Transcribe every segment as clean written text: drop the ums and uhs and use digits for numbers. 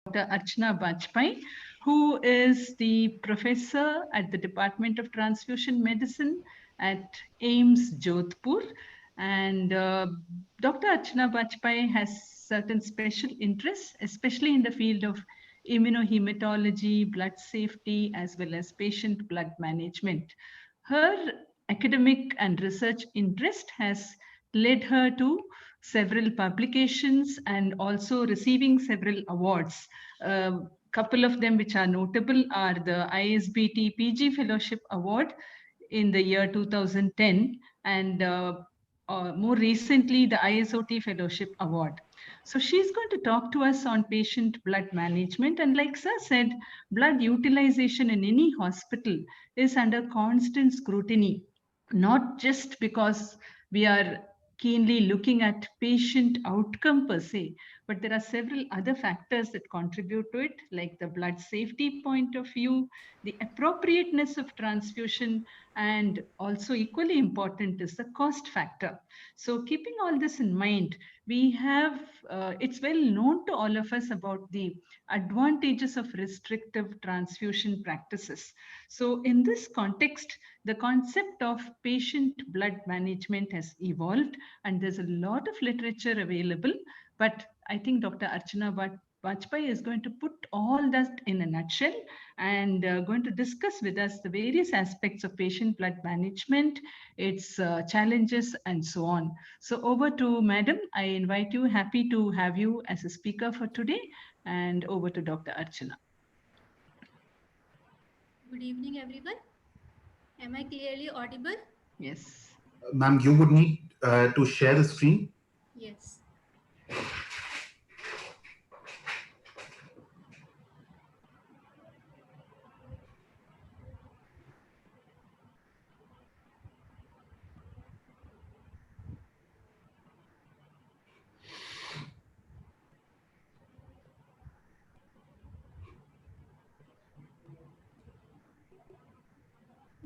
Dr. Archana Bajpai, who is the professor at the Department of Transfusion Medicine at AIMS Jodhpur. And Dr. Archana Bajpai has certain special interests, especially in the field of immunohematology, blood safety, as well as patient blood management. Her academic and research interest has led her to several publications and also receiving several awards. A couple of them which are notable are the ISBT PG Fellowship Award in the year 2010 and more recently the ISOT Fellowship Award. So she's going to talk to us on patient blood management. And like Sir said, blood utilization in any hospital is under constant scrutiny, not just because we are keenly looking at patient outcome per se, but there are several other factors that contribute to it, like the blood safety point of view, the appropriateness of transfusion, and also equally important is the cost factor. So keeping all this in mind, we have, it's well known to all of us about the advantages of restrictive transfusion practices. So in this context, the concept of patient blood management has evolved and there's a lot of literature available. But I think Dr. Archana Bajpai is going to put all that in a nutshell and going to discuss with us the various aspects of patient blood management, its challenges, and so on. So over to Madam. I invite you. Happy to have you as a speaker for today. And over to Dr. Archana. Good evening, everyone. Am I clearly audible? Yes. Ma'am, you would need to share the screen. Yes.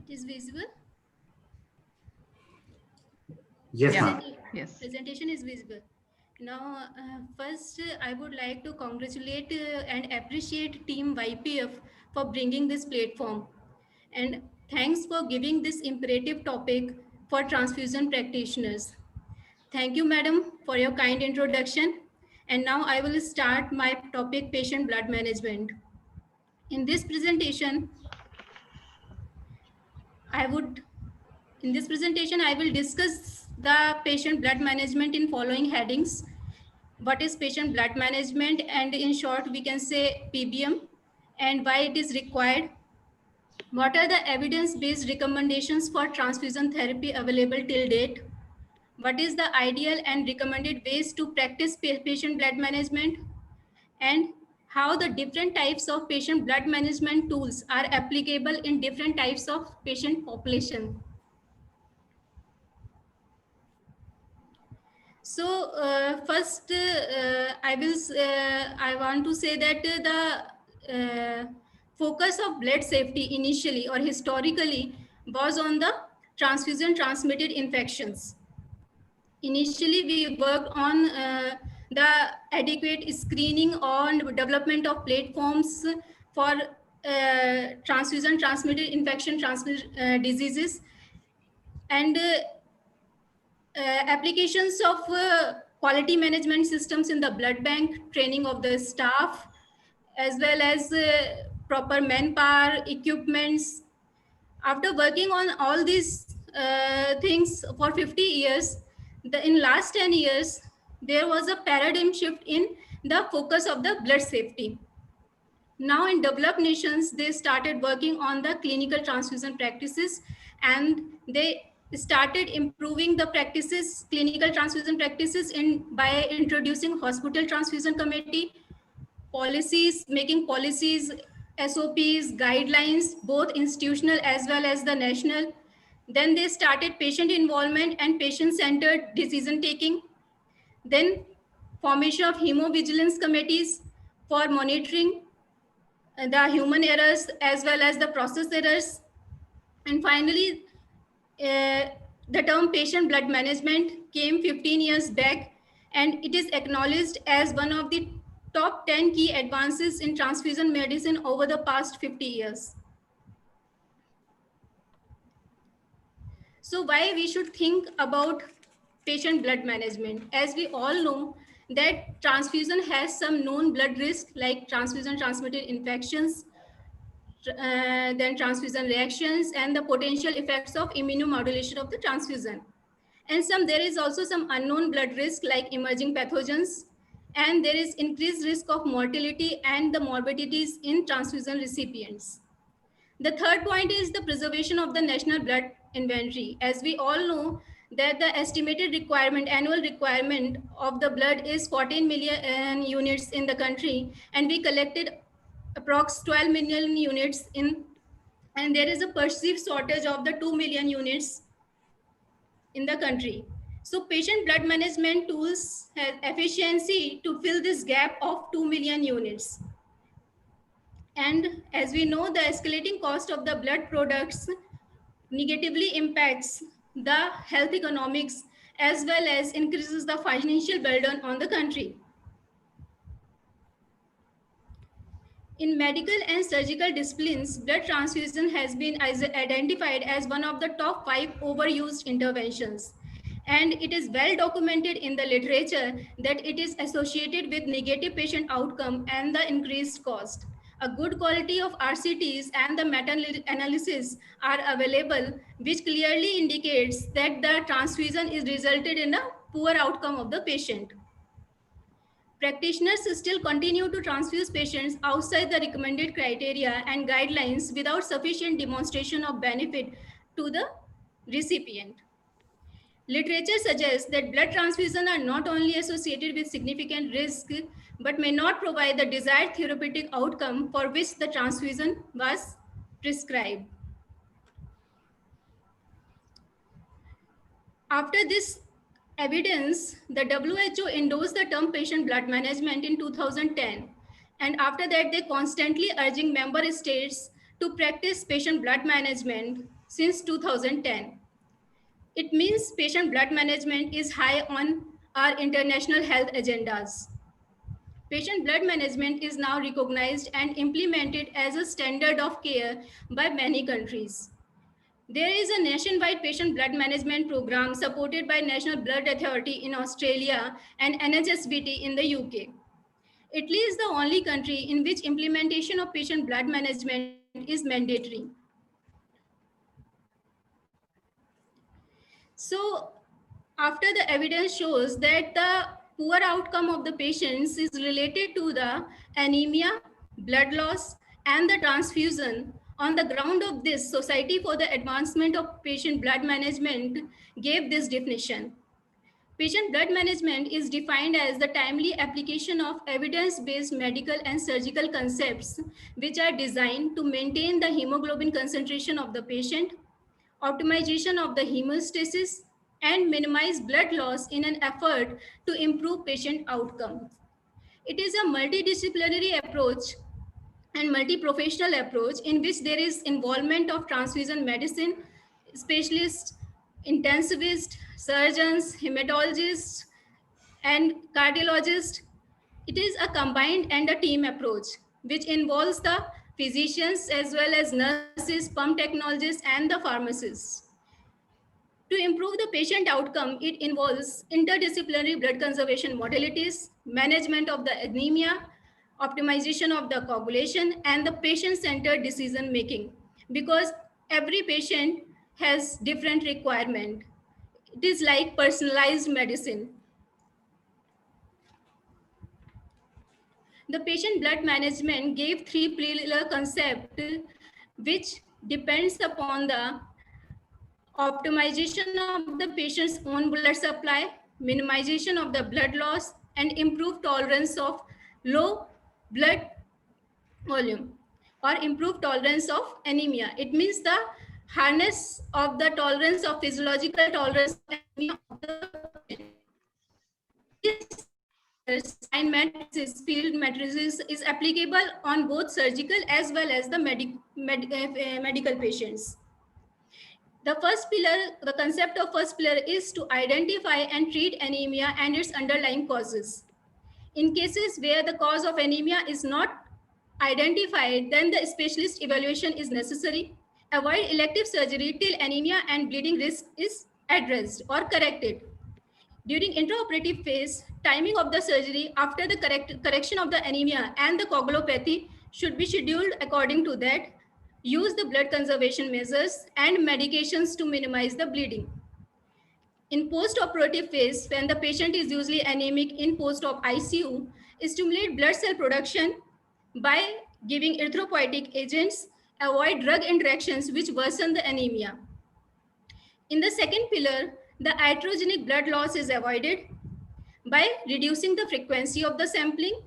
It is visible? Yes, Yeah. ma'am. Yes. Presentation is visible. Now, first, I would like to congratulate and appreciate Team YPF for bringing this platform. And thanks for giving this imperative topic for transfusion practitioners. Thank you, madam, for your kind introduction. And now I will start my topic, patient blood management. In this presentation, I will discuss the patient blood management in following headings. What is patient blood management? And in short, we can say PBM, and why it is required. What are the evidence-based recommendations for transfusion therapy available till date? What is the ideal and recommended ways to practice patient blood management? And how the different types of patient blood management tools are applicable in different types of patient population. So first, I want to say that the focus of blood safety initially or historically was on the transfusion transmitted infections. Initially, we worked on the adequate screening on development of platforms for transfusion transmitted infection diseases and applications of quality management systems in the blood bank, training of the staff, as well as proper manpower, equipments. After working on all these things for 50 years, in last 10 years, there was a paradigm shift in the focus of the blood safety. Now in developed nations, they started working on the clinical transfusion practices, and they started improving the practices, clinical transfusion practices by introducing hospital transfusion committee, policies, making policies, SOPs, guidelines, both institutional as well as the national. Then they started patient involvement and patient-centered decision taking. Then formation of hemovigilance committees for monitoring the human errors as well as the process errors. And finally, the term patient blood management came 15 years back, and it is acknowledged as one of the top 10 key advances in transfusion medicine over the past 50 years. So why we should think about patient blood management? As we all know that transfusion has some known blood risk like transfusion transmitted infections, then transfusion reactions, and the potential effects of immunomodulation of the transfusion. And there is also some unknown blood risk like emerging pathogens, and there is increased risk of mortality and the morbidities in transfusion recipients. The third point is the preservation of the national blood inventory. As we all know that the estimated annual requirement of the blood is 14 million units in the country, and we collected approx 12 million units and there is a perceived shortage of the 2 million units in the country. So patient blood management tools have efficiency to fill this gap of 2 million units. And as we know, the escalating cost of the blood products negatively impacts the health economics as well as increases the financial burden on the country. In medical and surgical disciplines, blood transfusion has been identified as one of the top 5 overused interventions. And it is well documented in the literature that it is associated with negative patient outcome and the increased cost. A good quality of RCTs and the meta-analysis are available, which clearly indicates that the transfusion is resulted in a poor outcome of the patient. Practitioners still continue to transfuse patients outside the recommended criteria and guidelines without sufficient demonstration of benefit to the recipient. Literature suggests that blood transfusion are not only associated with significant risk, but may not provide the desired therapeutic outcome for which the transfusion was prescribed. After this evidence, the WHO endorsed the term patient blood management in 2010. And after that, they constantly urging member states to practice patient blood management since 2010. It means patient blood management is high on our international health agendas. Patient blood management is now recognized and implemented as a standard of care by many countries. There is a nationwide patient blood management program supported by National Blood Authority in Australia and NHSBT in the UK. Italy is the only country in which implementation of patient blood management is mandatory. So, after the evidence shows that the poor outcome of the patients is related to the anemia, blood loss, and the transfusion, on the ground of this, Society for the Advancement of Patient Blood Management gave this definition. Patient blood management is defined as the timely application of evidence-based medical and surgical concepts which are designed to maintain the hemoglobin concentration of the patient, optimization of the hemostasis, and minimize blood loss in an effort to improve patient outcomes. It is a multidisciplinary approach and multi-professional approach in which there is involvement of transfusion medicine specialists, intensivists, surgeons, hematologists, and cardiologists. It is a combined and a team approach which involves the physicians as well as nurses, pump technologists, and the pharmacists. To improve the patient outcome, it involves interdisciplinary blood conservation modalities, management of the anemia, optimization of the coagulation, and the patient-centered decision making, because every patient has different requirement. It is like personalized medicine. The patient blood management gave 3 pillar concept which depends upon the optimization of the patient's own blood supply, minimization of the blood loss, and improved tolerance of low blood volume or improved tolerance of anemia. It means the harness of the tolerance of physiological tolerance of anemia of the patient. This matrices, field matrices is applicable on both surgical as well as the medical patients. The first pillar, the concept of first pillar is to identify and treat anemia and its underlying causes. In cases where the cause of anemia is not identified, then the specialist evaluation is necessary. Avoid elective surgery till anemia and bleeding risk is addressed or corrected. During intraoperative phase, timing of the surgery after the correction of the anemia and the coagulopathy should be scheduled according to that. Use the blood conservation measures and medications to minimize the bleeding. In post-operative phase, when the patient is usually anemic in post-op ICU, stimulate blood cell production by giving erythropoietic agents, avoid drug interactions which worsen the anemia. In the second pillar, the iatrogenic blood loss is avoided by reducing the frequency of the sampling.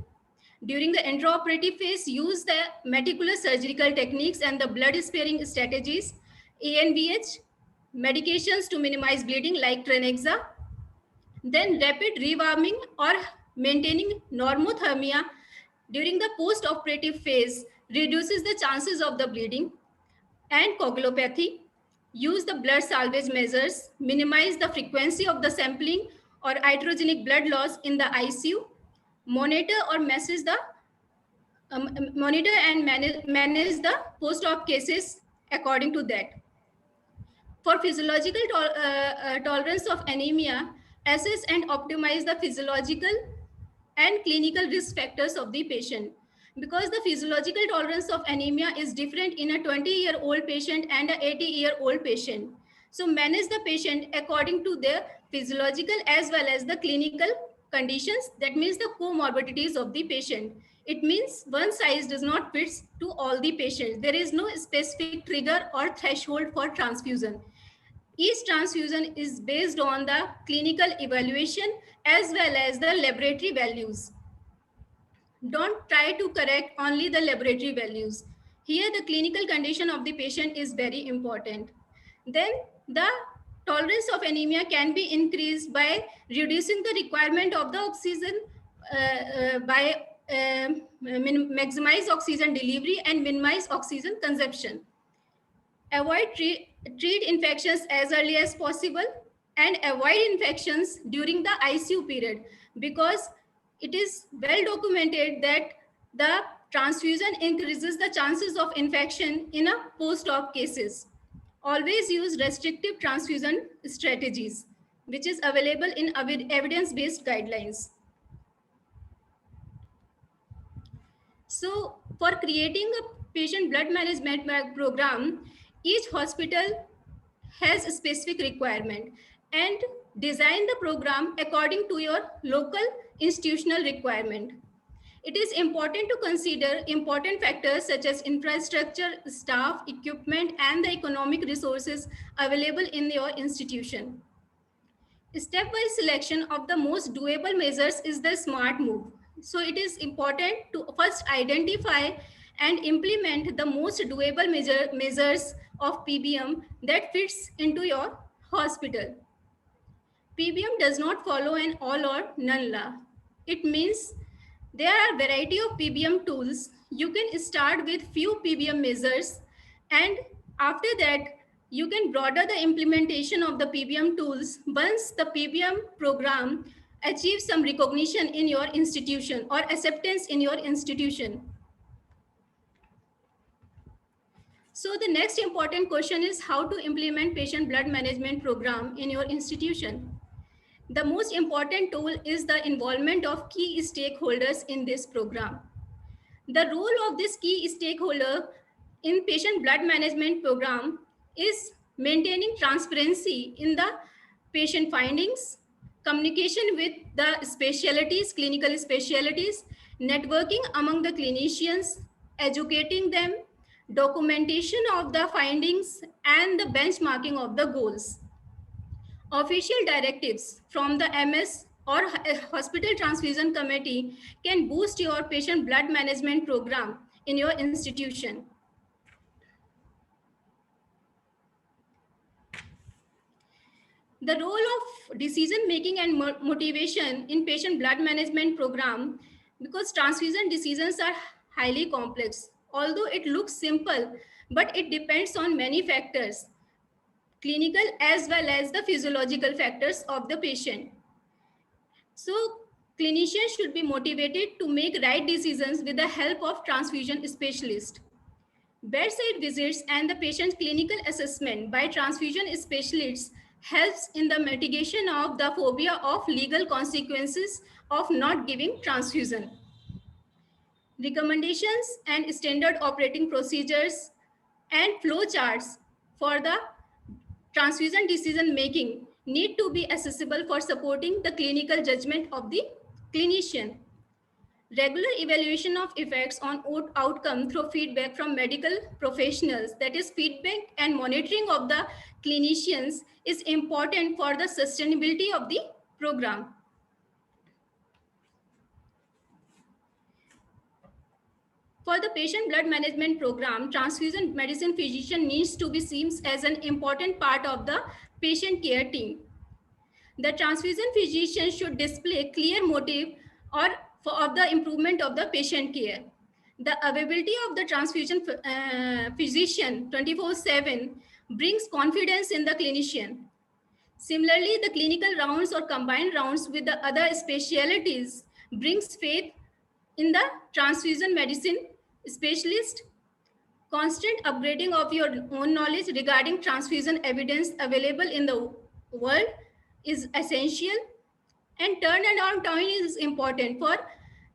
During the intraoperative phase, use the meticulous surgical techniques and the blood-sparing strategies, ANBH, medications to minimize bleeding like Trenexa, then rapid rewarming or maintaining normothermia during the post-operative phase reduces the chances of the bleeding and coagulopathy. Use the blood salvage measures, minimize the frequency of the sampling or iatrogenic blood loss in the ICU, monitor or manage the manage the post-op cases according to that. For physiological tolerance of anemia, assess and optimize the physiological and clinical risk factors of the patient. Because the physiological tolerance of anemia is different in a 20-year-old patient and an 80-year-old patient. So manage the patient according to their physiological as well as the clinical conditions. That means the comorbidities of the patient. It means one size does not fit to all the patients. There is no specific trigger or threshold for transfusion. Each transfusion is based on the clinical evaluation as well as the laboratory values. Don't try to correct only the laboratory values. Here, the clinical condition of the patient is very important. Then the tolerance of anemia can be increased by reducing the requirement of the oxygen by maximize oxygen delivery and minimize oxygen consumption. Avoid treat infections as early as possible and avoid infections during the ICU period, because it is well documented that the transfusion increases the chances of infection in a post-op cases. Always use restrictive transfusion strategies, which is available in evidence-based guidelines. So for creating a patient blood management program, each hospital has a specific requirement, and design the program according to your local institutional requirement. It is important to consider important factors such as infrastructure, staff, equipment, and the economic resources available in your institution. Stepwise selection of the most doable measures is the smart move. So it is important to first identify and implement the most doable measures of PBM that fits into your hospital. PBM does not follow an all or none law. It means there are a variety of PBM tools. You can start with few PBM measures, and after that, you can broaden the implementation of the PBM tools once the PBM program achieves some recognition in your institution or acceptance in your institution. So the next important question is how to implement patient blood management program in your institution. The most important tool is the involvement of key stakeholders in this program. The role of this key stakeholder in patient blood management program is maintaining transparency in the patient findings, communication with the specialties, clinical specialties, networking among the clinicians, educating them, documentation of the findings, and the benchmarking of the goals. Official directives from the MS or hospital transfusion committee can boost your patient blood management program in your institution. The role of decision making and motivation in patient blood management program, because transfusion decisions are highly complex. Although it looks simple, but it depends on many factors, clinical as well as the physiological factors of the patient. So Clinicians should be motivated to make right decisions with the help of transfusion specialists. Bedside visits and the patient's clinical assessment by transfusion specialists helps in the mitigation of the phobia of legal consequences of not giving transfusion. Recommendations and standard operating procedures and flow charts for the transfusion decision making need to be accessible for supporting the clinical judgment of the clinician. Regular evaluation of effects on outcome through feedback from medical professionals, that is feedback and monitoring of the clinicians, is important for the sustainability of the program. For the patient blood management program, transfusion medicine physician needs to be seen as an important part of the patient care team. The transfusion physician should display clear motive of the improvement of the patient care. The availability of the transfusion physician 24/7 brings confidence in the clinician. Similarly, the clinical rounds or combined rounds with the other specialties brings faith in the transfusion medicine specialist. Constant upgrading of your own knowledge regarding transfusion evidence available in the world is essential, and turnaround time is important for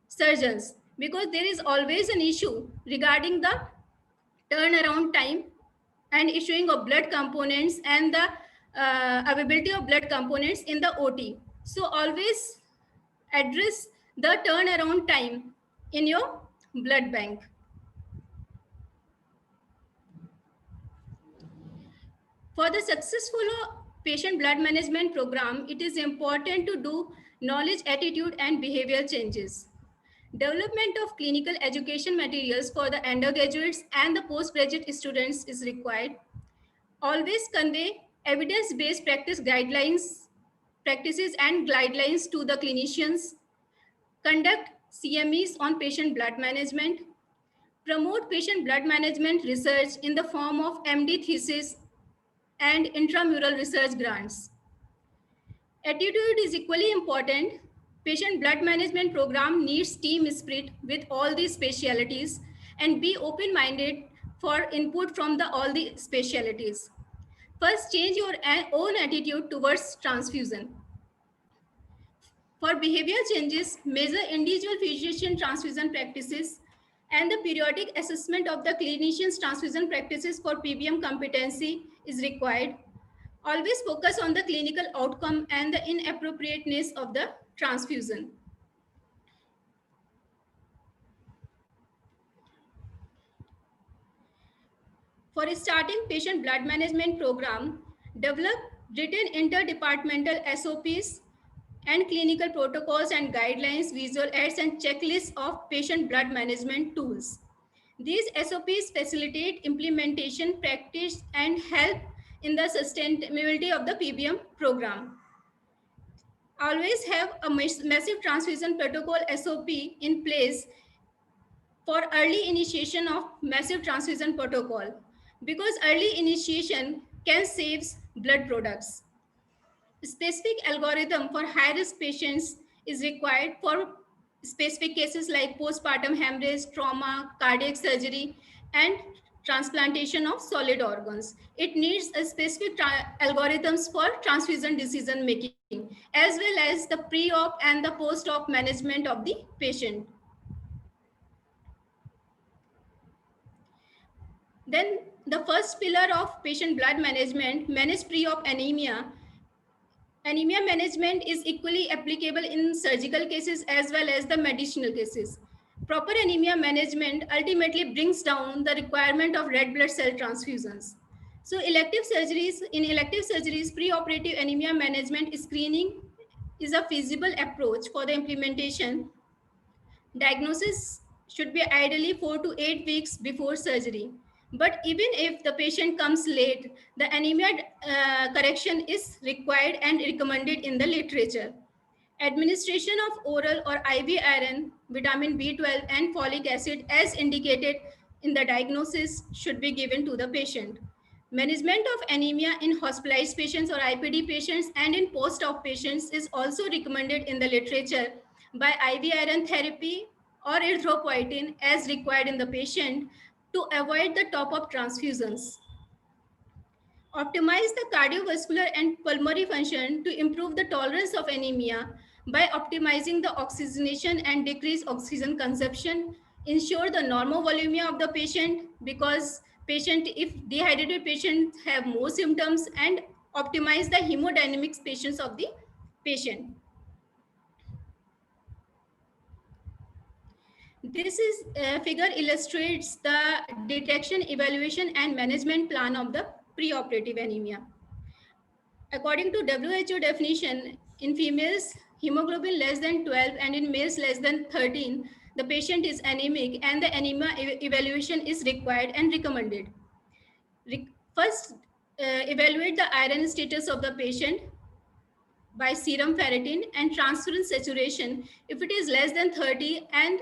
surgeons because there is always an issue regarding the turnaround time and issuing of blood components and the availability of blood components in the OT. So always address the turnaround time in your blood bank. For the successful patient blood management program, it is important to do knowledge, attitude, and behavior changes. Development of clinical education materials for the undergraduates and the postgraduate students is required. Always convey evidence-based practices and guidelines to the clinicians. Conduct CMEs on patient blood management. Promote patient blood management research in the form of MD thesis and intramural research grants. Attitude is equally important. Patient blood management program needs team spirit with all these specialties and be open-minded for input from all the specialties. First, change your own attitude towards transfusion. For behavior changes, measure individual physician transfusion practices and the periodic assessment of the clinician's transfusion practices for PBM competency is required. Always focus on the clinical outcome and the inappropriateness of the transfusion. For starting patient blood management program, develop written interdepartmental SOPs and clinical protocols and guidelines, visual aids and checklists of patient blood management tools. These SOPs facilitate implementation, practice, and help in the sustainability of the PBM program. Always have a massive transfusion protocol SOP in place for early initiation of massive transfusion protocol, because early initiation can save blood products. Specific algorithm for high-risk patients is required for specific cases like postpartum hemorrhage, trauma, cardiac surgery, and transplantation of solid organs. It needs a specific algorithms for transfusion decision making, as well as the pre-op and the post-op management of the patient. Then the first pillar of patient blood management, manage pre-op anemia. Anemia management is equally applicable in surgical cases as well as the medicinal cases. Proper anemia management ultimately brings down the requirement of red blood cell transfusions. So in elective surgeries, preoperative anemia management screening is a feasible approach for the implementation. Diagnosis should be ideally 4 to 8 weeks before surgery. But even if the patient comes late, the anemia correction is required and recommended in the literature. Administration of oral or IV iron, vitamin B12 and folic acid as indicated in the diagnosis should be given to the patient. Management of anemia in hospitalized patients or IPD patients and in post-op patients is also recommended in the literature, by IV iron therapy or erythropoietin as required in the patient to avoid the top-up transfusions. Optimize the cardiovascular and pulmonary function to improve the tolerance of anemia by optimizing the oxygenation and decrease oxygen consumption. Ensure the normovolemia of the patient, because if dehydrated patients have more symptoms, and optimize the hemodynamics patients of the patient. This figure illustrates the detection, evaluation, and management plan of the preoperative anemia. According to WHO definition, in females, hemoglobin less than 12 and in males less than 13, the patient is anemic and the anemia evaluation is required and recommended. First, evaluate the iron status of the patient by serum ferritin and transferrin saturation. If it is less than 30 and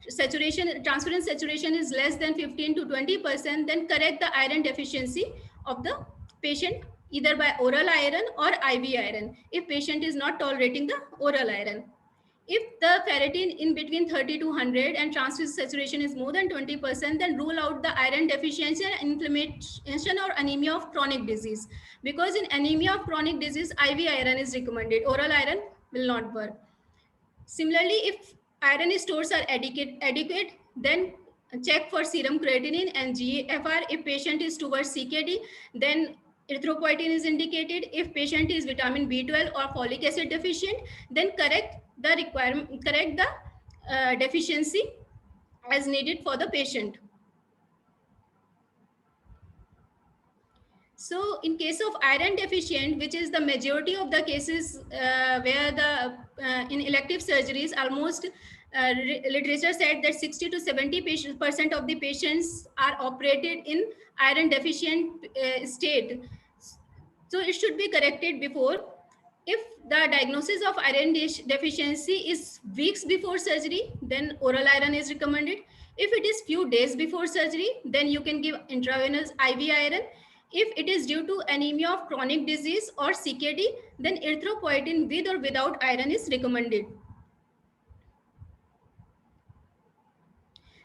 transferrin saturation is less than 15 to 20%, then correct the iron deficiency of the patient either by oral iron or IV iron if patient is not tolerating the oral iron. If the ferritin in between 30 to 100 and transferrin saturation is more than 20%, then rule out the iron deficiency and inflammation or anemia of chronic disease. Because in anemia of chronic disease, IV iron is recommended. Oral iron will not work. Similarly, if iron stores are adequate, then check for serum creatinine and GFR. If patient is towards CKD, then erythropoietin is indicated. If patient is vitamin B12 or folic acid deficient, then correct the deficiency as needed for the patient. So in case of iron deficient, which is the majority of the cases where the in elective surgeries, almost literature said that 60 to 70% of the patients are operated in iron deficient state. So it should be corrected before. If the diagnosis of iron deficiency is weeks before surgery, then oral iron is recommended. If it is few days before surgery, then you can give intravenous IV iron. If it is due to anemia of chronic disease or CKD, then erythropoietin with or without iron is recommended.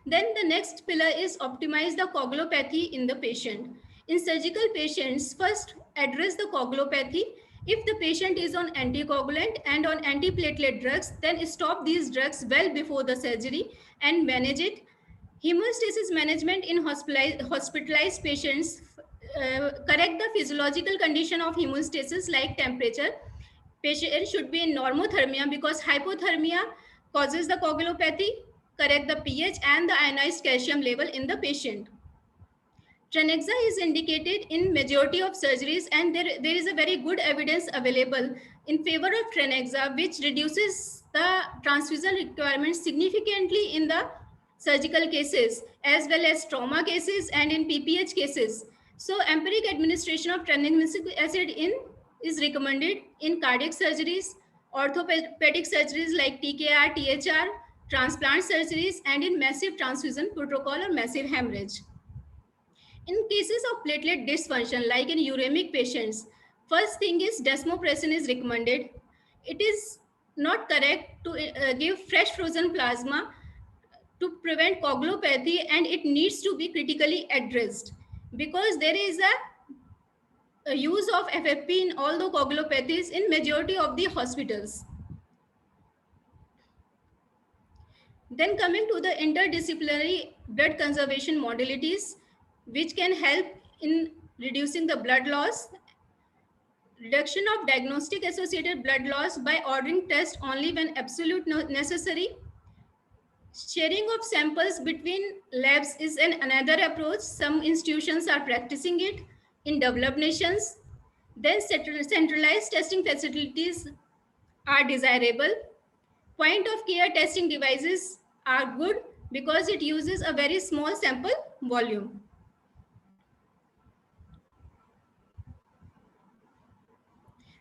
Then the next pillar is optimize the coagulopathy in the patient. In surgical patients, first address the coagulopathy. If the patient is on anticoagulant and on antiplatelet drugs, then stop these drugs well before the surgery and manage it. Hemostasis management in hospitalized patients, correct the physiological condition of hemostasis like temperature. Patient should be in normothermia because hypothermia causes the coagulopathy. Correct the pH and the ionized calcium level in the patient. Trenexa is indicated in majority of surgeries, and there is a very good evidence available in favor of Trenexa, which reduces the transfusion requirements significantly in the surgical cases as well as trauma cases and in PPH cases. So empiric administration of tranexamic acid is recommended in cardiac surgeries, orthopedic surgeries like TKR, THR, transplant surgeries, and in massive transfusion protocol or massive hemorrhage. In cases of platelet dysfunction, like in uremic patients, first thing is desmopressin is recommended. It is not correct to give fresh frozen plasma to prevent coagulopathy, and it needs to be critically addressed because there is a use of FFP in all the coagulopathies in majority of the hospitals. Then coming to the interdisciplinary blood conservation modalities, which can help in reducing the blood loss, reduction of diagnostic associated blood loss by ordering tests only when absolute necessary. Sharing of samples between labs is another approach. Some institutions are practicing it in developed nations. Then centralized testing facilities are desirable. Point of care testing devices are good because it uses a very small sample volume.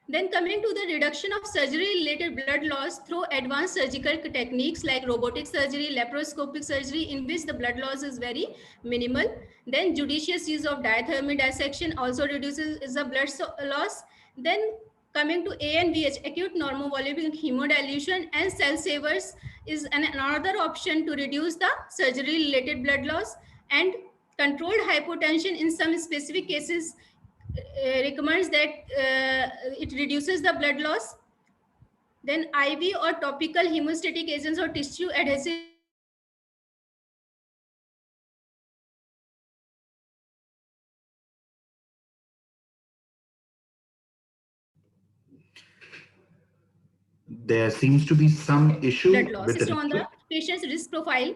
Then coming to the reduction of surgery-related blood loss through advanced surgical techniques like robotic surgery, laparoscopic surgery, in which the blood loss is very minimal. Then judicious use of diathermy dissection also reduces the blood loss. Then Coming to ANVH, acute normovolumic hemodilution and cell savers is another option to reduce the surgery-related blood loss, and controlled hypotension in some specific cases recommends that it reduces the blood loss. Then IV or topical hemostatic agents or tissue adhesive There seems to be some issue blood loss with based the on the patient's risk profile.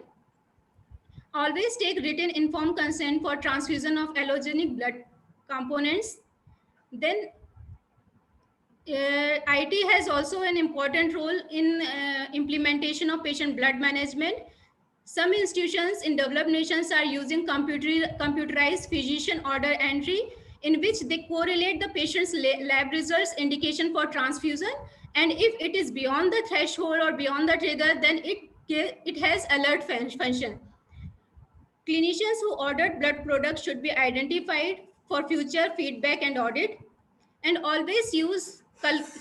Always take written informed consent for transfusion of allogenic blood components. Then IT has also an important role in implementation of patient blood management. Some institutions in developed nations are using computerized physician order entry, in which they correlate the patient's lab results indication for transfusion, and if it is beyond the threshold or beyond the trigger, then it has alert function. Clinicians who ordered blood products should be identified for future feedback and audit, and always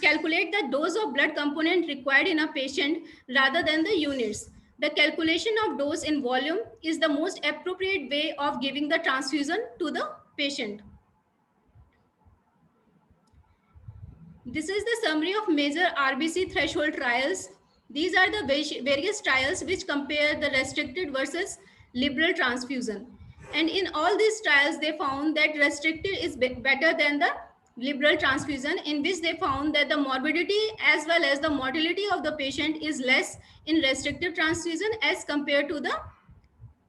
calculate the dose of blood component required in a patient rather than the units. The calculation of dose in volume is the most appropriate way of giving the transfusion to the patient. This is the summary of major RBC threshold trials. These are the various trials which compare the restricted versus liberal transfusion. And in all these trials, they found that restricted is better than the liberal transfusion, in which they found that the morbidity as well as the mortality of the patient is less in restrictive transfusion as compared to the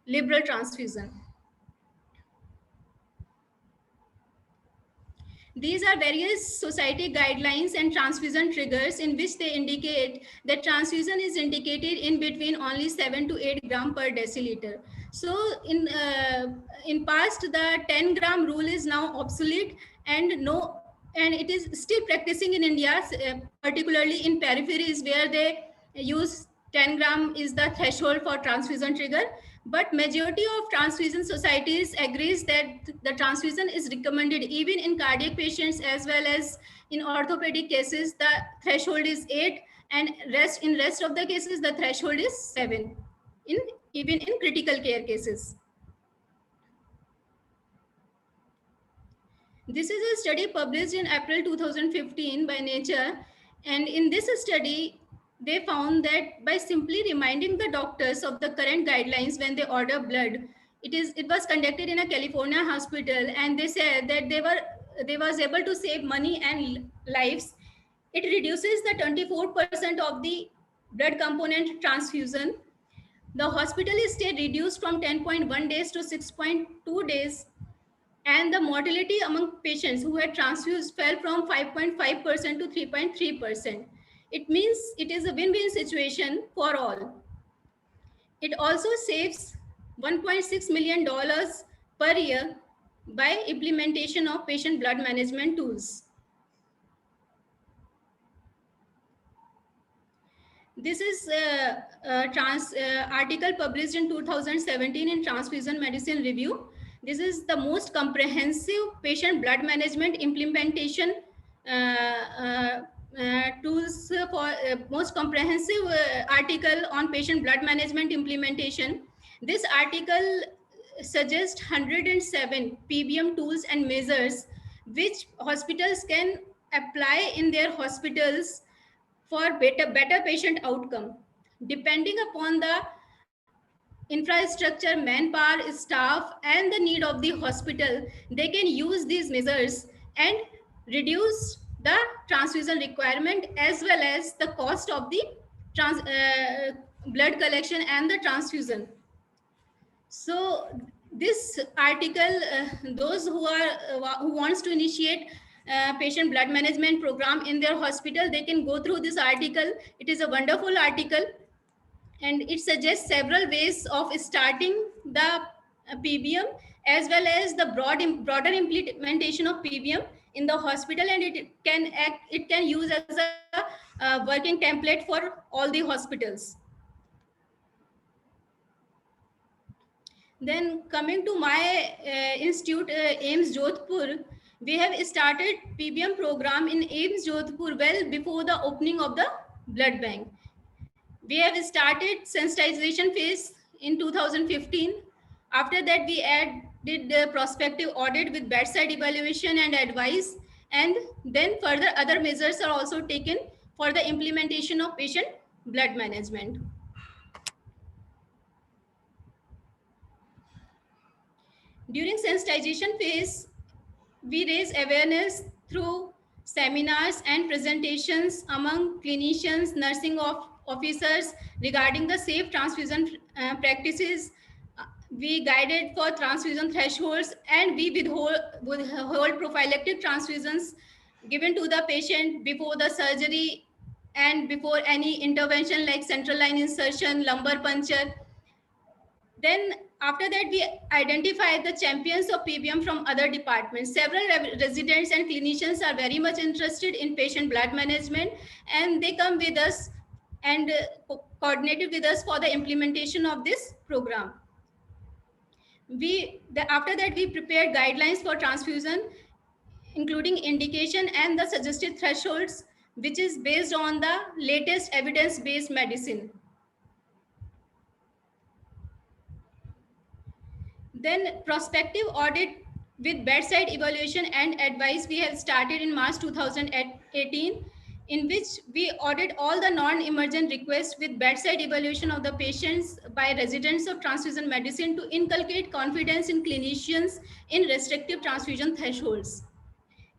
liberal transfusion. These are various society guidelines and transfusion triggers in which they indicate that transfusion is indicated in between only 7 to 8 gram per deciliter. So in past, the 10 gram rule is now obsolete, and it is still practicing in India, particularly in peripheries where they use 10 gram is the threshold for transfusion trigger. But majority of transfusion societies agrees that the transfusion is recommended even in cardiac patients as well as in orthopedic cases. The threshold is 8, and in rest of the cases the threshold is 7, even in critical care cases. This is a study published in April 2015 by Nature, and in this study they found that by simply reminding the doctors of the current guidelines when they order blood, it was conducted in a California hospital, and they said that they was able to save money and lives. It reduces the 24% of the blood component transfusion. The hospital stay reduced from 10.1 days to 6.2 days, and the mortality among patients who had transfused fell from 5.5% to 3.3%. It means it is a win-win situation for all. It also saves $1.6 million per year by implementation of patient blood management tools. This is article published in 2017 in Transfusion Medicine Review. This is the most comprehensive patient blood management implementation tools for most comprehensive article on patient blood management implementation. This article suggests 107 PBM tools and measures which hospitals can apply in their hospitals for better patient outcome. Depending upon the infrastructure, manpower, staff, and the need of the hospital, they can use these measures and reduce the transfusion requirement as well as the cost of the blood collection and the transfusion. So this article, those who wants to initiate patient blood management program in their hospital, they can go through this article. It is a wonderful article, and it suggests several ways of starting the PBM as well as the broader implementation of PBM in the hospital, and it can use as a working template for all the hospitals. Then coming to my institute, AIIMS Jodhpur, We have started PBM program in AIIMS Jodhpur well before the opening of the blood bank. We have started sensitization phase in 2015. After that, we did the prospective audit with bedside evaluation and advice. And then further other measures are also taken for the implementation of patient blood management. During sensitization phase, we raise awareness through seminars and presentations among clinicians, nursing officers regarding the safe transfusion practices. We guided for transfusion thresholds, and we withhold prophylactic transfusions given to the patient before the surgery and before any intervention like central line insertion, lumbar puncture. Then after that, we identified the champions of PBM from other departments. Several residents and clinicians are very much interested in patient blood management, and they come with us and coordinated with us for the implementation of this program. After that, we prepared guidelines for transfusion, including indication and the suggested thresholds, which is based on the latest evidence-based medicine. Then prospective audit with bedside evaluation and advice we have started in March 2018, in which we audit all the non-emergent requests with bedside evaluation of the patients by residents of transfusion medicine to inculcate confidence in clinicians in restrictive transfusion thresholds.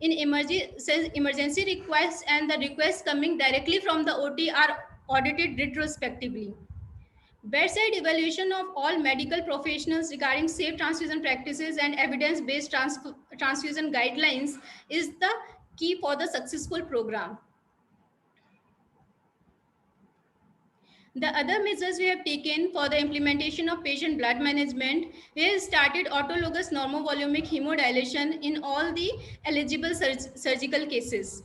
In emergency requests and the requests coming directly from the OT are audited retrospectively. Bedside evaluation of all medical professionals regarding safe transfusion practices and evidence-based transfusion guidelines is the key for the successful program. The other measures we have taken for the implementation of patient blood management, we have started autologous normovolumic hemodilation in all the eligible surgical cases.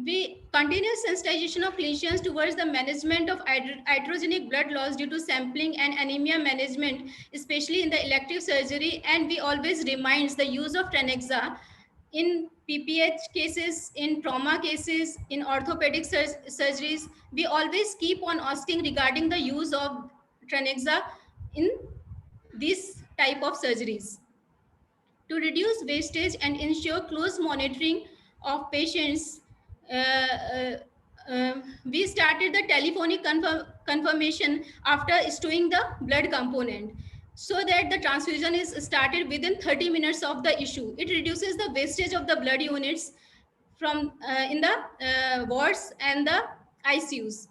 We continue sensitization of clinicians towards the management of iatrogenic blood loss due to sampling and anemia management, especially in the elective surgery. And we always remind the use of Trenexa in PPH cases, in trauma cases, in orthopedic surgeries. We always keep on asking regarding the use of Trenexa in these type of surgeries. To reduce wastage and ensure close monitoring of patients, we started the telephonic confirmation after stowing the blood component, so that the transfusion is started within 30 minutes of the issue. It reduces the wastage of the blood units from in the wards and the ICUs.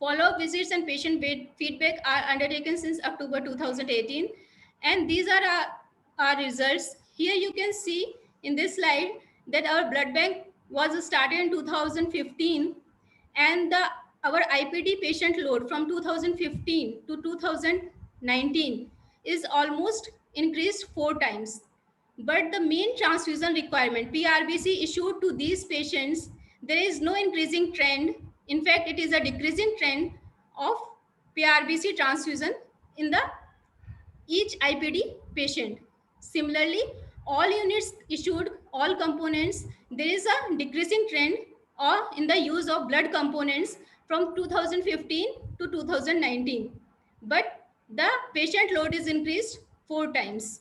Follow-up visits and patient feedback are undertaken since October 2018. And these are our results. Here you can see in this slide that our blood bank was started in 2015, and our IPD patient load from 2015 to 2019 is almost increased 4 times. But the mean transfusion requirement, PRBC issued to these patients, there is no increasing trend. In fact, it is a decreasing trend of PRBC transfusion in the each IPD patient. Similarly, all units issued, all components, there is a decreasing trend in the use of blood components from 2015 to 2019. But the patient load is increased 4 times.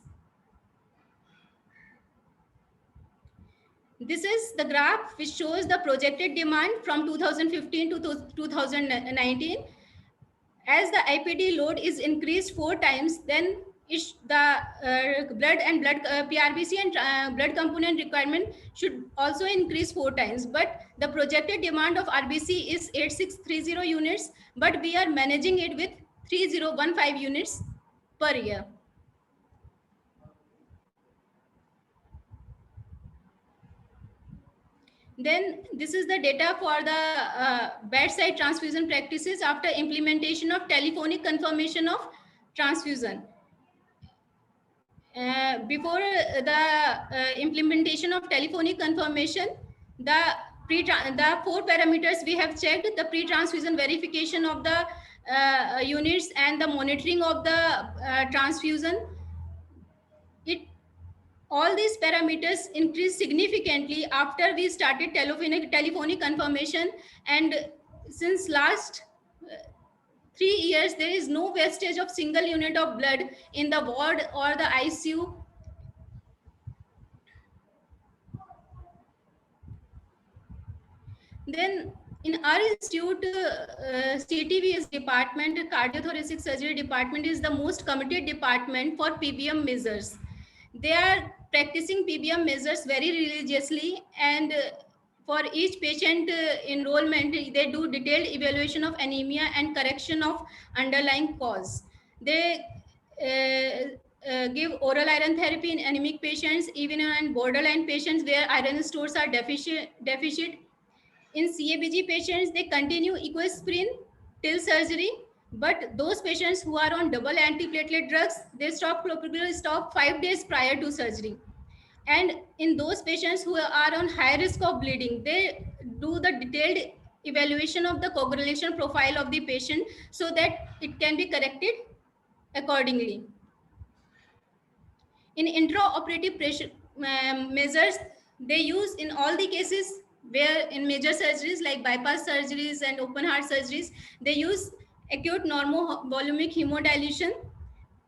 This is the graph which shows the projected demand from 2015 to 2019. As the IPD load is increased 4 times, then the blood and PRBC and blood component requirement should also increase 4 times. But the projected demand of RBC is 8630 units, but we are managing it with 3015 units per year. Then this is the data for the bedside transfusion practices after implementation of telephonic confirmation of transfusion. Before the implementation of telephonic confirmation, the 4 parameters we have checked: the pre-transfusion verification of the units and the monitoring of the transfusion. all these parameters increased significantly after we started telephonic confirmation, and since last 3 years there is no wastage of single unit of blood in the ward or the ICU. Then in our institute, CTVS department, cardiothoracic surgery department, is the most committed department for PBM measures. They are practicing PBM measures very religiously, and for each patient enrollment, they do detailed evaluation of anemia and correction of underlying cause. They give oral iron therapy in anemic patients, even in borderline patients where iron stores are deficient. In CABG patients, they continue ecosprin till surgery, but those patients who are on double antiplatelet drugs, they stop clopidogrel, stop 5 days prior to surgery. And in those patients who are on high risk of bleeding, they do the detailed evaluation of the coagulation profile of the patient so that it can be corrected accordingly. In intraoperative pressure measures, they use in all the cases where in major surgeries like bypass surgeries and open heart surgeries, they use acute normovolumic hemodilution.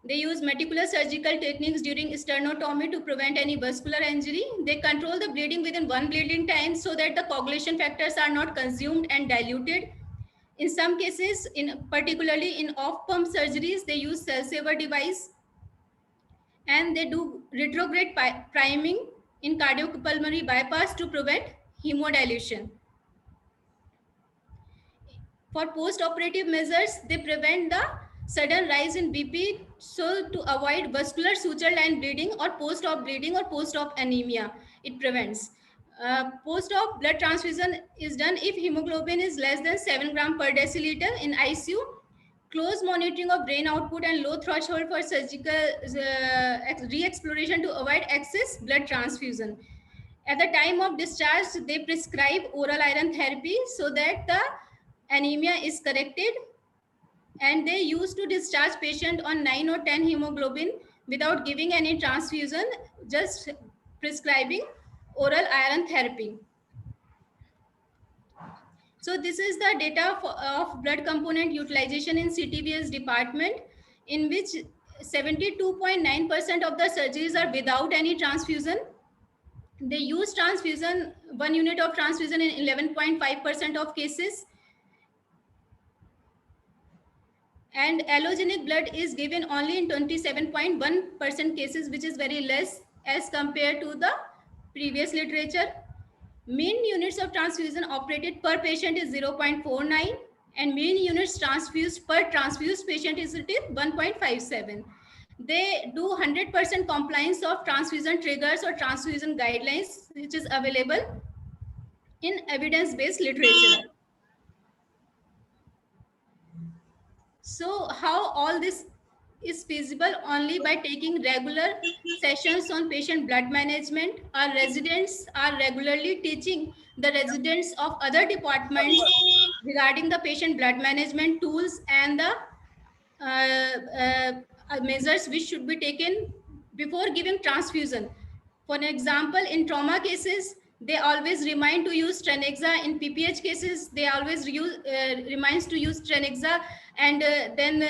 They use meticulous surgical techniques during sternotomy to prevent any vascular injury. They control the bleeding within 1 bleeding time so that the coagulation factors are not consumed and diluted. In some cases, particularly in off-pump surgeries, they use cell saver device, and they do retrograde priming in cardiopulmonary bypass to prevent hemodilution. For post-operative measures, they prevent the sudden rise in BP so to avoid vascular suture line bleeding or post-op bleeding or post-op anemia. It prevents. Post-op blood transfusion is done if hemoglobin is less than 7 gram per deciliter in ICU. Close monitoring of brain output and low threshold for surgical re-exploration to avoid excess blood transfusion. At the time of discharge, they prescribe oral iron therapy so that the anemia is corrected, and they used to discharge patient on 9 or 10 hemoglobin without giving any transfusion, just prescribing oral iron therapy. So this is the data of blood component utilization in CTVS department, in which 72.9% of the surgeries are without any transfusion. They use transfusion, 1 unit of transfusion in 11.5% of cases. And allogenic blood is given only in 27.1% cases, which is very less as compared to the previous literature. Mean units of transfusion operated per patient is 0.49, and mean units transfused per transfused patient is 1.57. They do 100% compliance of transfusion triggers or transfusion guidelines, which is available in evidence-based literature. So how all this is feasible? Only by taking regular sessions on patient blood management. Our residents are regularly teaching the residents of other departments regarding the patient blood management tools and the measures which should be taken before giving transfusion. For example, in trauma cases, they always remind to use Trenexa. In PPH cases, they always reminds to use Trenexa. And then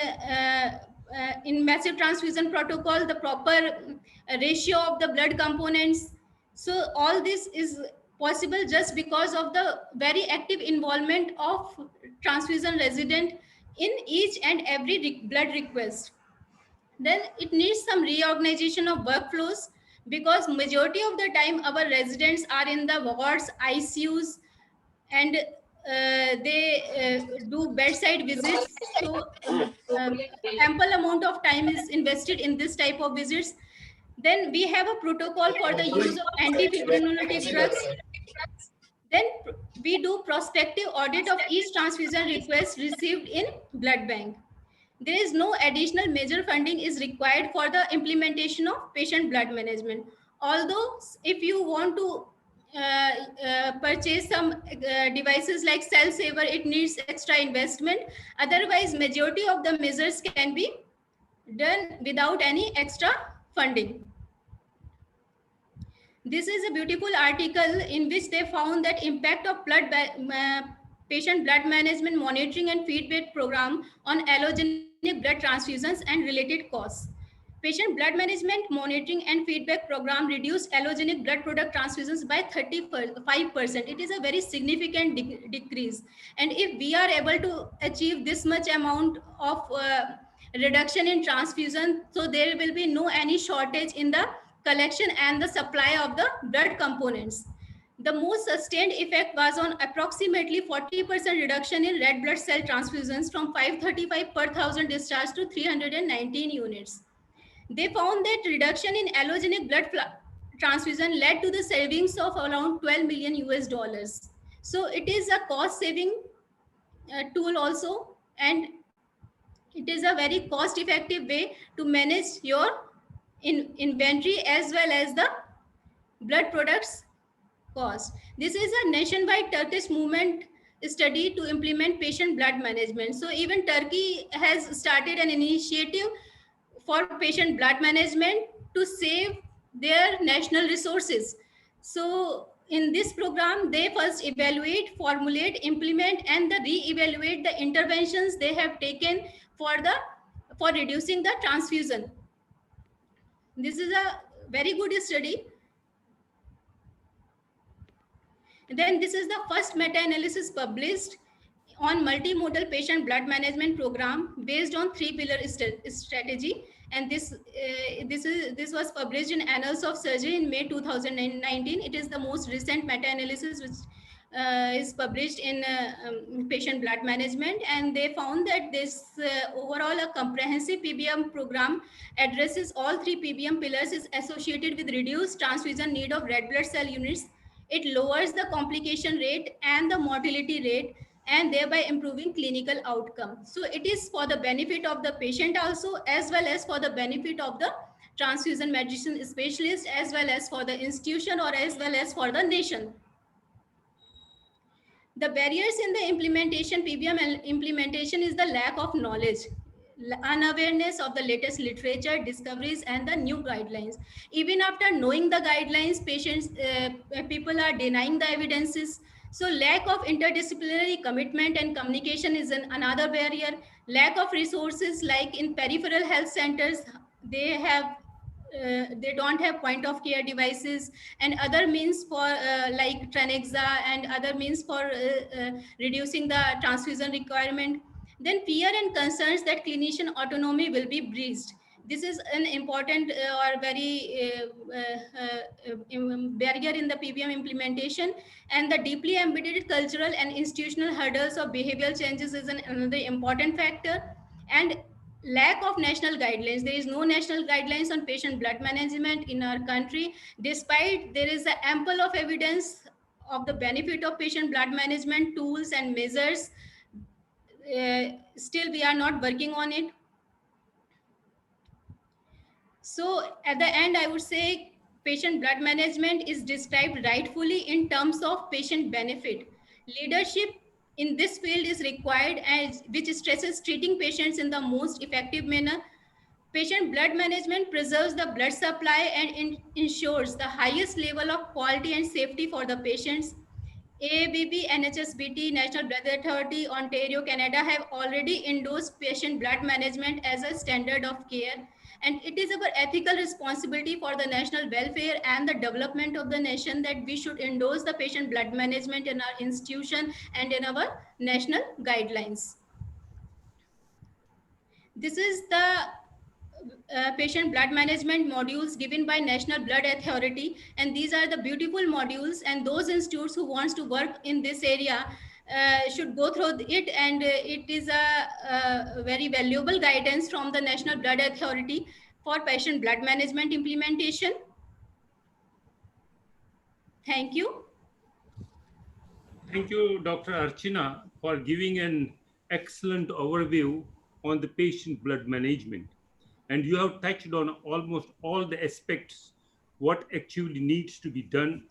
in massive transfusion protocol, the proper ratio of the blood components. So all this is possible just because of the very active involvement of transfusion resident in each and every blood request. Then it needs some reorganization of workflows, because majority of the time our residents are in the wards, ICUs, and they do bedside visits. So ample amount of time is invested in this type of visits. Then we have a protocol for the use of antifibrinolytic drugs. Then we do prospective audit of each transfusion request received in blood bank. There is no additional major funding is required for the implementation of patient blood management. Although if you want to purchase some devices like cell saver, it needs extra investment. Otherwise, majority of the measures can be done without any extra funding. This is a beautiful article in which they found that impact of patient blood management monitoring and feedback program on allogenic blood transfusions and related costs. Patient blood management monitoring and feedback program reduced allogenic blood product transfusions by 35%. It is a very significant decrease. And if we are able to achieve this much amount of reduction in transfusion, so there will be no any shortage in the collection and the supply of the blood components. The most sustained effect was on approximately 40% reduction in red blood cell transfusions from 535 per thousand discharged to 319 units. They found that reduction in allogenic blood transfusion led to the savings of around 12 million US dollars. So it is a cost saving tool also, and it is a very cost effective way to manage your inventory as well as the blood products cost. This is a nationwide Turkish movement study to implement patient blood management. So even Turkey has started an initiative for patient blood management to save their national resources. So in this program, they first evaluate, formulate, implement, and re-evaluate the interventions they have taken for reducing the transfusion. This is a very good study. Then this is the first meta-analysis published on multimodal patient blood management program based on 3-pillar strategy, and this was published in Annals of Surgery in May 2019. It is the most recent meta-analysis which is published in patient blood management, and they found that this overall a comprehensive PBM program addresses all 3 PBM pillars is associated with reduced transfusion need of red blood cell units. It lowers the complication rate and the mortality rate, and thereby improving clinical outcome. So it is for the benefit of the patient also, as well as for the benefit of the transfusion medicine specialist, as well as for the institution, or as well as for the nation. The barriers in the implementation, PBM implementation, is the lack of knowledge, unawareness of the latest literature, discoveries, and the new guidelines. Even after knowing the guidelines, people are denying the evidences. So lack of interdisciplinary commitment and communication is another barrier. Lack of resources, like in peripheral health centers, they don't have point of care devices and other means for like Tranexa and other means for reducing the transfusion requirement. Then fear and concerns that clinician autonomy will be breached. This is an important or very barrier in the PBM implementation. And the deeply embedded cultural and institutional hurdles of behavioral changes is another important factor. And lack of national guidelines. There is no national guidelines on patient blood management in our country, despite there is an ample of evidence of the benefit of patient blood management tools and measures. Still we are not working on it. So at the end, I would say patient blood management is described rightfully in terms of patient benefit. Leadership in this field is required, and which stresses treating patients in the most effective manner. Patient blood management preserves the blood supply and ensures the highest level of quality and safety for the patients. AABB, NHSBT, National Blood Authority, Ontario, Canada have already endorsed patient blood management as a standard of care. And it is our ethical responsibility for the national welfare and the development of the nation that we should endorse the patient blood management in our institution and in our national guidelines. This is the patient blood management modules given by National Blood Authority, and these are the beautiful modules, and those institutes who wants to work in this area should go through it, and it is a very valuable guidance from the National Blood Authority for patient blood management implementation. Thank you. Thank you, Dr. Archana, for giving an excellent overview on the patient blood management. And you have touched on almost all the aspects, what actually needs to be done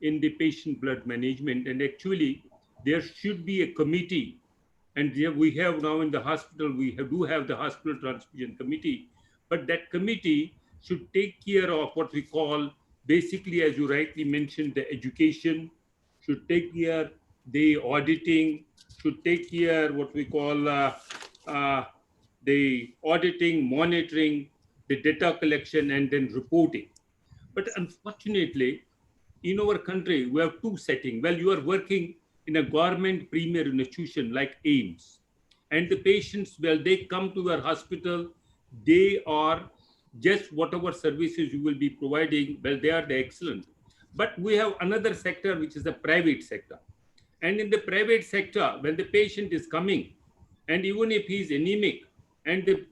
in the patient blood management. And actually, there should be a committee. And we have now in the hospital, do have the hospital transfusion committee, but that committee should take care of what we call basically, as you rightly mentioned, the education should take care, the auditing should take care, what we call the auditing, monitoring, the data collection, and then reporting. But unfortunately, in our country, we have two settings. Well, you are working in a government premier institution like AIIMS, and the patients, well, they come to your hospital, they are just whatever services you will be providing, well, they are the excellent. But we have another sector, which is the private sector. And in the private sector, when the patient is coming, and even if he is anemic, and the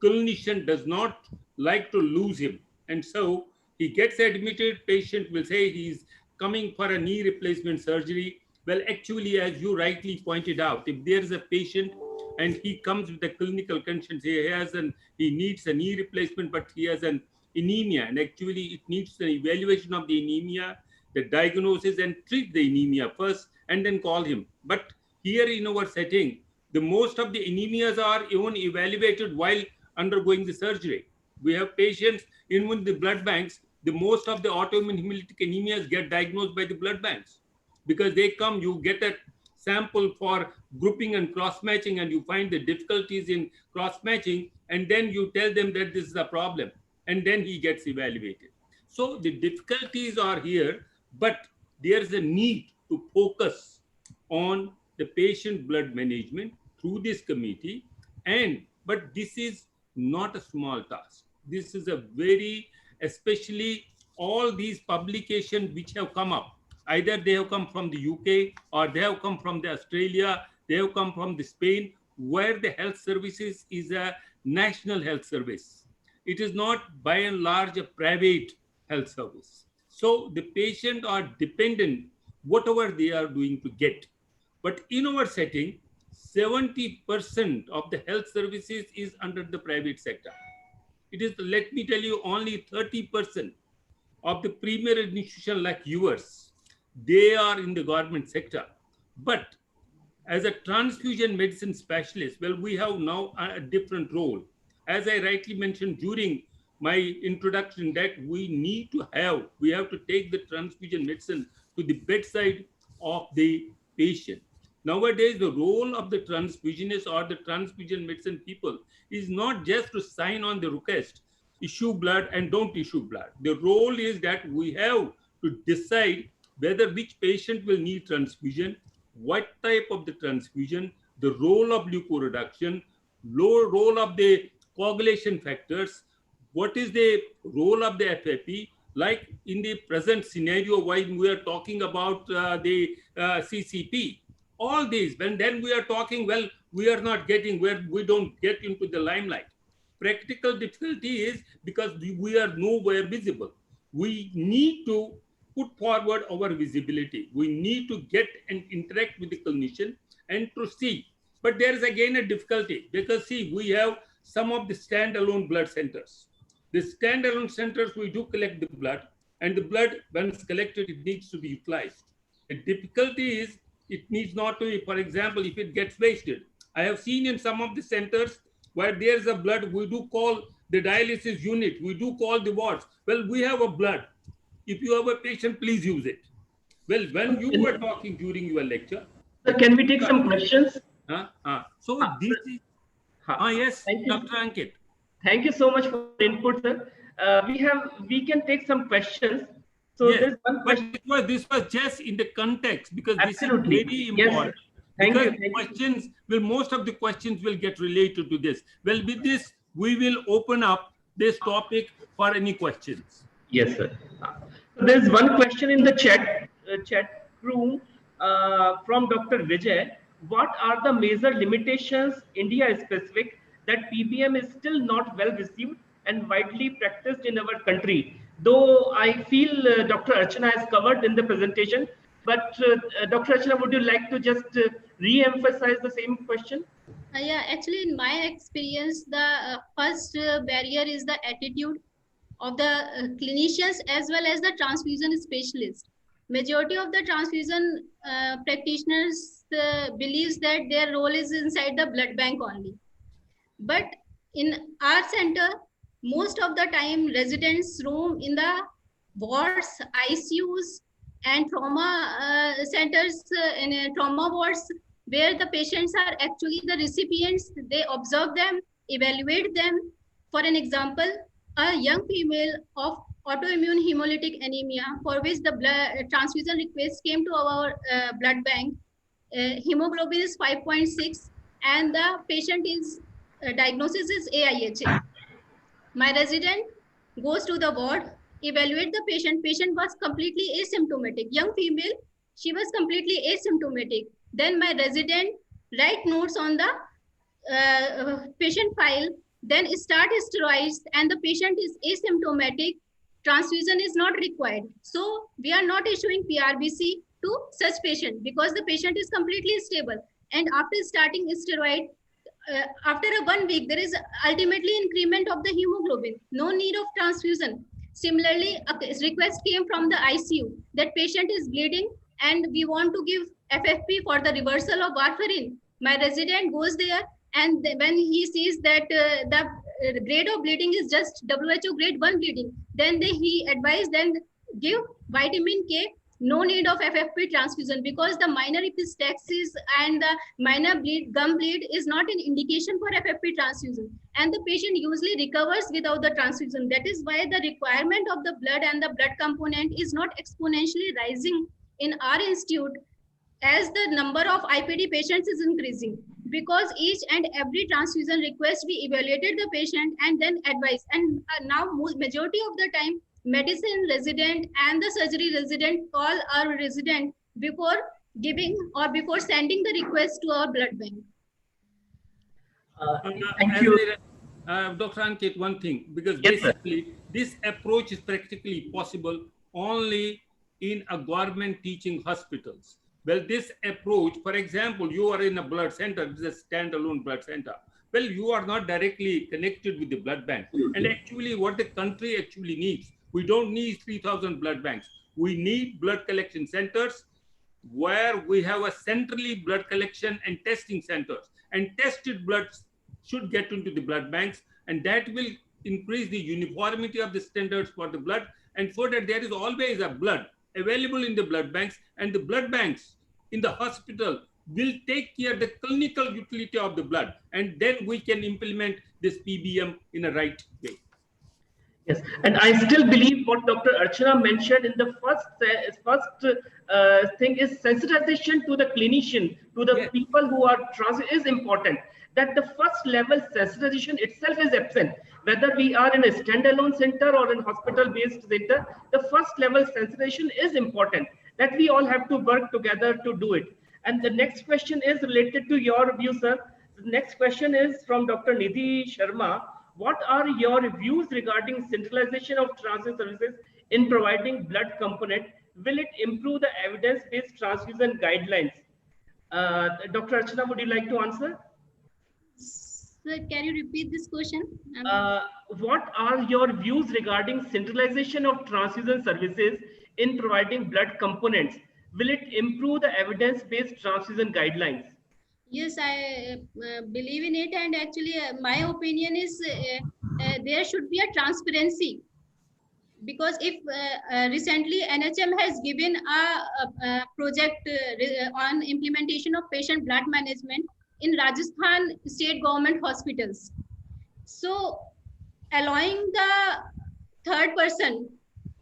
clinician does not like to lose him, and so he gets admitted, patient will say he's coming for a knee replacement surgery. Well, actually, as you rightly pointed out, if there is a patient and he comes with a clinical condition, he needs a knee replacement, but he has an anemia, and actually it needs an evaluation of the anemia, the diagnosis, and treat the anemia first, and then call him. But here in our setting, the most of the anemias are even evaluated while undergoing the surgery. We have patients in the blood banks, the most of the autoimmune hemolytic anemias get diagnosed by the blood banks, because they come, you get a sample for grouping and cross-matching, and you find the difficulties in cross-matching, and then you tell them that this is a problem, and then he gets evaluated. So the difficulties are here, but there's a need to focus on the patient blood management through this committee. But this is not a small task. This is a very, especially all these publications which have come up, either they have come from the UK or they have come from the Australia, they have come from the Spain, where the health services is a national health service. It is not by and large a private health service. So the patient are dependent whatever they are doing to get. But in our setting, 70% of the health services is under the private sector. It is, let me tell you, only 30% of the premier institution like yours, they are in the government sector. But as a transfusion medicine specialist, well, we have now a different role. As I rightly mentioned during my introduction, that we have to take the transfusion medicine to the bedside of the patient. Nowadays, the role of the transfusionist or the transfusion medicine people is not just to sign on the request, issue blood and don't issue blood. The role is that we have to decide whether which patient will need transfusion, what type of the transfusion, the role of leukoreduction, role of the coagulation factors, what is the role of the FFP. Like in the present scenario, when we are talking about the CCP, all these, when then we are talking, well, we are not getting where we don't get into the limelight. Practical difficulty is because we are nowhere visible. We need to put forward our visibility. We need to get and interact with the clinician and to see. But there is again a difficulty because see, we have some of the standalone blood centers. The standalone centers, we do collect the blood, and the blood, once collected, it needs to be utilized. The difficulty is it needs not to be, for example, if it gets wasted. I have seen in some of the centers where there's a blood, we do call the dialysis unit, we do call the wards. Well, we have a blood. If you have a patient, please use it. Well, when you were talking during your lecture. Sir, can we take some questions? So this is, yes, Dr. Ankit. Thank you so much for the input, sir. We can take some questions. So yes, there's one question. But this was just in the context because Absolutely. This is very important. Yes, because questions will, most of the questions will get related to this. Well, with this, we will open up this topic for any questions. Yes, sir. So there's one question in the chat room from Dr. Vijay. What are the major limitations, India specific, that PBM is still not well received and widely practiced in our country? Though I feel Dr. Archana has covered in the presentation, but Dr. Archana, would you like to just re-emphasize the same question? Yeah, actually, in my experience, the first barrier is the attitude of the clinicians as well as the transfusion specialists. Majority of the transfusion practitioners believes that their role is inside the blood bank only. But in our center, most of the time residents roam in the wards, ICUs, and trauma centers in trauma wards, where the patients are actually the recipients. They observe them, evaluate them. For an example, a young female of autoimmune hemolytic anemia, for which the blood transfusion request came to our blood bank. Hemoglobin is 5.6, and the patient is diagnosis is AIHA. My resident goes to the ward, evaluate the patient. Patient was completely asymptomatic. Young female, she was completely asymptomatic. Then my resident write notes on the patient file, then start steroids, and the patient is asymptomatic. Transfusion is not required. So we are not issuing PRBC to such patient because the patient is completely stable. And after starting steroid, after 1 week, there is ultimately increment of the hemoglobin. No need of transfusion. Similarly, a request came from the ICU that patient is bleeding and we want to give FFP for the reversal of warfarin. My resident goes there, and when he sees that the grade of bleeding is just WHO grade 1 bleeding, then he advised then give vitamin K. No need of FFP transfusion because the minor epistaxis and the minor gum bleed is not an indication for FFP transfusion, and the patient usually recovers without the transfusion. That is why the requirement of the blood and the blood component is not exponentially rising in our institute as the number of IPD patients is increasing, because each and every transfusion request we evaluated the patient and then advised. And now majority of the time medicine resident and the surgery resident call our resident before giving or before sending the request to our blood bank. Thank you. Dr. Ankit, one thing, because Yes, basically this approach is practically possible only in a government teaching hospitals. Well, this approach, for example, you are in a blood center, this is a standalone blood center. Well, you are not directly connected with the blood bank. And actually what the country actually needs, we don't need 3,000 blood banks. We need blood collection centers where we have a centrally blood collection and testing centers. And tested blood should get into the blood banks, and that will increase the uniformity of the standards for the blood, and so that there is always a blood available in the blood banks, and the blood banks in the hospital will take care of the clinical utility of the blood, and then we can implement this PBM in a right way. Yes, and I still believe what Dr. Archana mentioned in the first thing is sensitization to the clinician, to the people who are is important. That the first level sensitization itself is absent. Whether we are in a standalone center or in hospital-based center, the first level sensitization is important. That we all have to work together to do it. And the next question is related to your view, sir. The next question is from Dr. Nidhi Sharma. What are your views regarding centralization of transfusion services in providing blood component? Will it improve the evidence-based transfusion guidelines? Dr. Archana, would you like to answer? Sir, can you repeat this question? What are your views regarding centralization of transfusion services in providing blood components? Will it improve the evidence-based transfusion guidelines? Yes, I believe in it, and actually my opinion is there should be a transparency, because if recently NHM has given a project on implementation of patient blood management in Rajasthan state government hospitals. So allowing the third person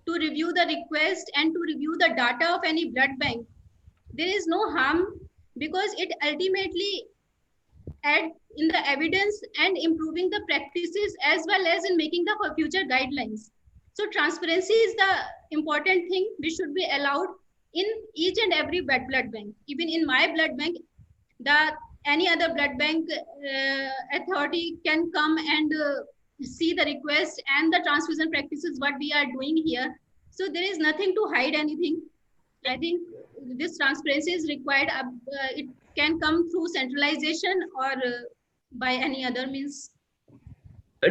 to review the request and to review the data of any blood bank, there is no harm, because it ultimately adds in the evidence and improving the practices as well as in making the future guidelines. So transparency is the important thing which should be allowed in each and every blood bank. Even in my blood bank, any other blood bank authority can come and see the request and the transfusion practices what we are doing here. So there is nothing to hide anything. I think this transparency is required. It can come through centralization or by any other means.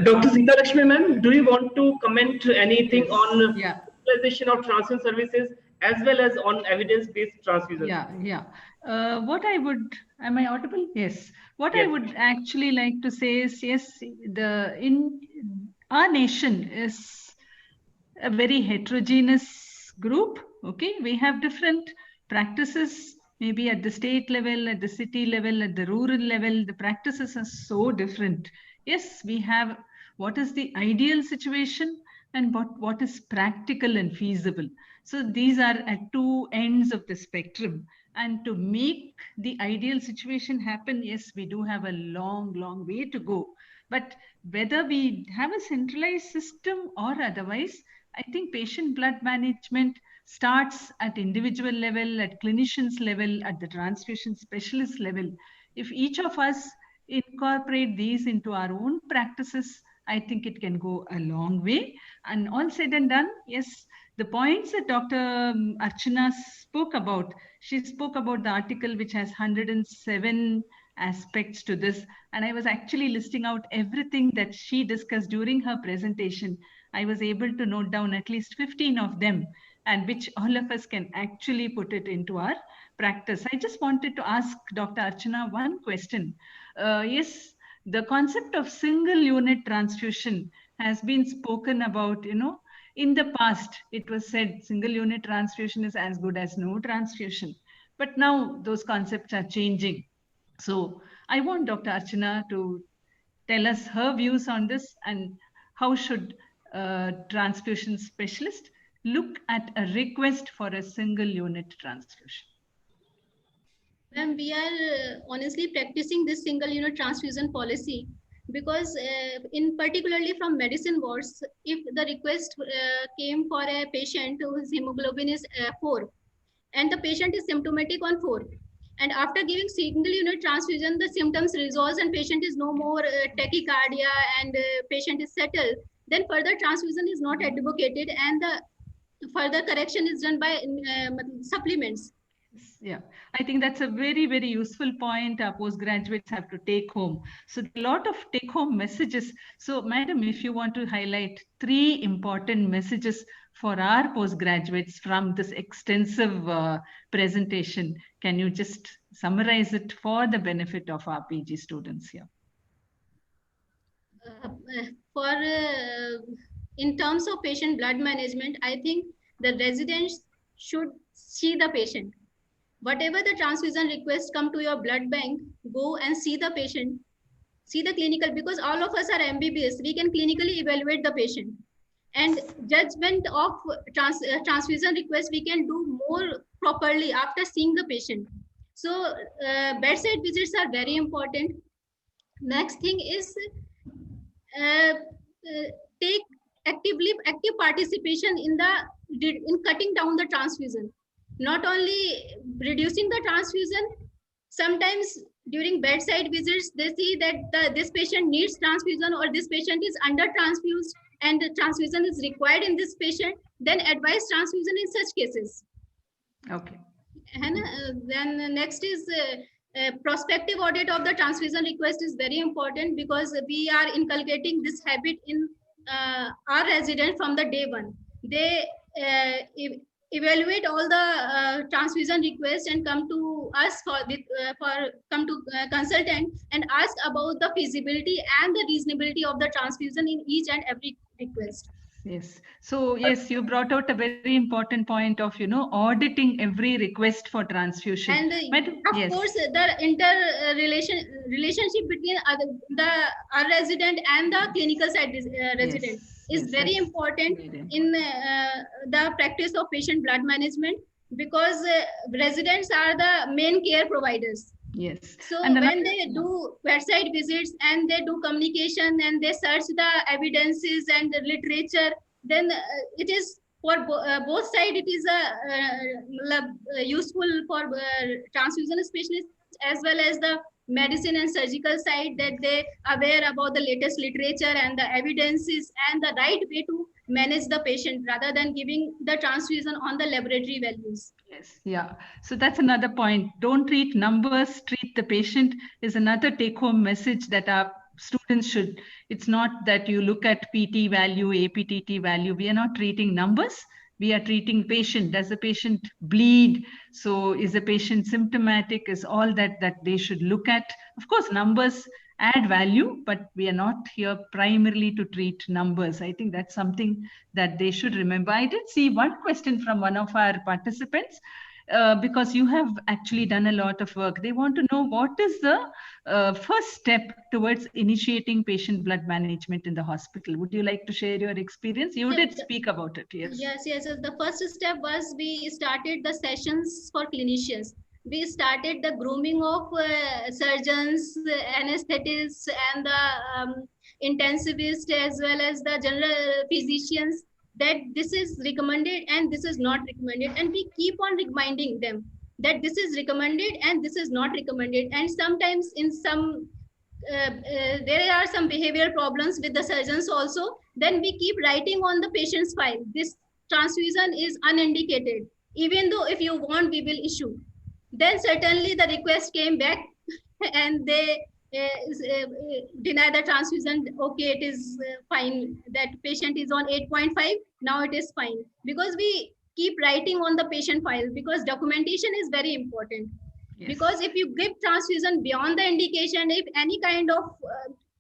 Dr. Sita Lakshmi ma'am, do you want to comment anything on centralization of transfusion services as well as on evidence-based transfusion? What I would, am I audible? Yes. What I would actually like to say is, yes, in our nation is a very heterogeneous group. Okay, we have different practices, maybe at the state level, at the city level, at the rural level. The practices are so different. Yes, we have what is the ideal situation and what is practical and feasible. So these are at two ends of the spectrum. And to make the ideal situation happen, yes, we do have a long, long way to go. But whether we have a centralized system or otherwise, I think patient blood management starts at individual level, at clinicians level, at the transfusion specialist level. If each of us incorporate these into our own practices, I think it can go a long way. And all said and done, yes, the points that Dr. Archana spoke about, she spoke about the article which has 107 aspects to this. And I was actually listing out everything that she discussed during her presentation. I was able to note down at least 15 of them, and which all of us can actually put it into our practice. I just wanted to ask Dr. Archana one question. Yes, the concept of single unit transfusion has been spoken about, in the past. It was said single unit transfusion is as good as no transfusion. But now those concepts are changing. So I want Dr. Archana to tell us her views on this, and how should a transfusion specialist look at a request for a single unit transfusion. Ma'am, we are honestly practicing this single unit transfusion policy because in particularly from medicine wards, if the request came for a patient whose hemoglobin is 4 and the patient is symptomatic on 4, and after giving single unit transfusion, the symptoms resolve and patient is no more tachycardia and patient is settled, then further transfusion is not advocated and the further correction is done by supplements. Yeah, I think that's a very, very useful point our postgraduates have to take home. So a lot of take home messages. So madam, if you want to highlight 3 important messages for our postgraduates from this extensive presentation, can you just summarize it for the benefit of our PG students here? In terms of patient blood management, I think the residents should see the patient. Whatever the transfusion requests come to your blood bank, go and see the patient, see the clinical, because all of us are MBBS, we can clinically evaluate the patient. And judgment of transfusion request, we can do more properly after seeing the patient. So bedside visits are very important. Next thing is take active participation in cutting down the transfusion. Not only reducing the transfusion, sometimes during bedside visits, they see that this patient needs transfusion or this patient is under transfused and the transfusion is required in this patient, then advise transfusion in such cases. Okay. And then next is prospective audit of the transfusion request is very important because we are inculcating this habit in our residents from the day one. They evaluate all the transfusion requests and come to us consultant and ask about the feasibility and the reasonability of the transfusion in each and every request. Yes. So yes, you brought out a very important point of, auditing every request for transfusion. And of course, the relationship between our resident and the clinical side resident is very important in the practice of patient blood management, because residents are the main care providers. Yes. So when they do bedside visits and they do communication and they search the evidences and the literature, then it is for both sides. It is useful for transfusion specialists as well as the medicine and surgical side, that they are aware about the latest literature and the evidences and the right way to manage the patient rather than giving the transfusion on the laboratory values. Yes, yeah. So that's another point. Don't treat numbers, treat the patient is another take-home message that our students should. It's not that you look at PT value, APTT value. We are not treating numbers. We are treating patient. Does the patient bleed? So is the patient symptomatic? Is all that they should look at. Of course, numbers add value, but we are not here primarily to treat numbers. I think that's something that they should remember. I did see one question from one of our participants. Because you have actually done a lot of work. They want to know what is the first step towards initiating patient blood management in the hospital. Would you like to share your experience? You did speak about it, yes. Yes. The first step was we started the sessions for clinicians. We started the grooming of surgeons, anesthetists, and the intensivists, as well as the general physicians, that this is recommended and this is not recommended. And we keep on reminding them that this is recommended and this is not recommended. And sometimes in some there are some behavioral problems with the surgeons also. Then we keep writing on the patient's file, this transfusion is unинdicated. Even though if you want, we will issue. Then certainly the request came back and they deny the transfusion. Okay, it is fine. That patient is on 8.5. Now it is fine. Because we keep writing on the patient file, because documentation is very important. Yes. Because if you give transfusion beyond the indication, if any kind of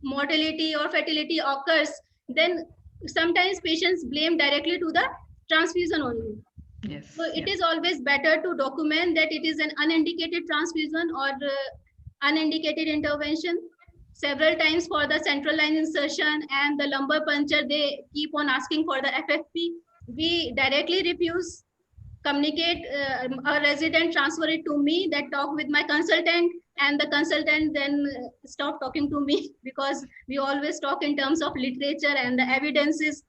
mortality or fatality occurs, then sometimes patients blame directly to the transfusion only. Yes. So it is always better to document that it is an unинdicated transfusion or unindicated intervention. Several times for the central line insertion and the lumbar puncture, they keep on asking for the FFP. We directly refuse. Communicate, a resident transfer it to me, that talk with my consultant, and the consultant then stop talking to me, because we always talk in terms of literature and the evidences.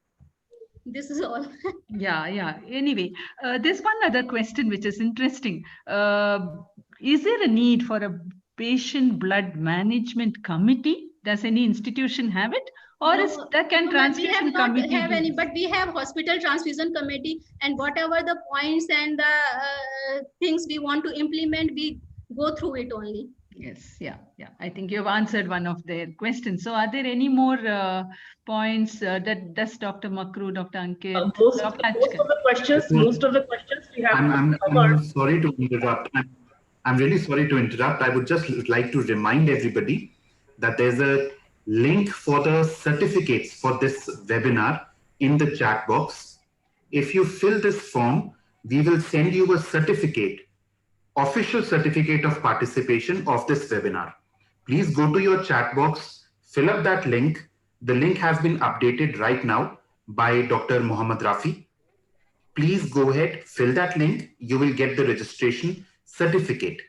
This is all. Yeah. Anyway, there's one other question which is interesting. Is there a need for a patient blood management committee? Does any institution have it? Or no, is that can transfusion committee? We have any, but we have hospital transfusion committee, and whatever the points and the things we want to implement, we go through it only. Yes, yeah. I think you've answered one of their questions. So are there any more points that does Dr. Makru, Dr. Ankit? Most of the questions we have. I'm sorry to interrupt. I'm really sorry to interrupt. I would just like to remind everybody that there's a link for the certificates for this webinar in the chat box. If you fill this form, we will send you a certificate, official certificate of participation of this webinar. Please go to your chat box, fill up that link. The link has been updated right now by Dr. Mohammad Rafi. Please go ahead, fill that link. You will get the registration certificate.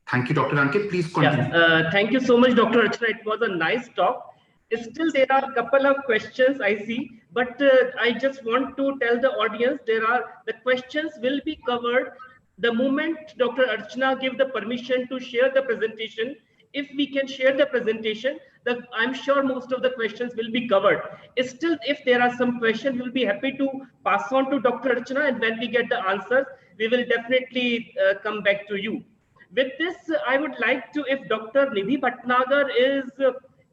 Thank you, Dr. Ankit. Please continue. Yeah, thank you so much, Dr. Archana. It was a nice talk. Still, there are a couple of questions I see, but I just want to tell the audience the questions will be covered the moment Dr. Archana give the permission to share the presentation. If we can share the presentation, I'm sure most of the questions will be covered. Still, if there are some questions, we'll be happy to pass on to Dr. Archana, and when we get the answers, we will definitely come back to you. With this, I would like to, if Dr. Nidhi Bhatnagar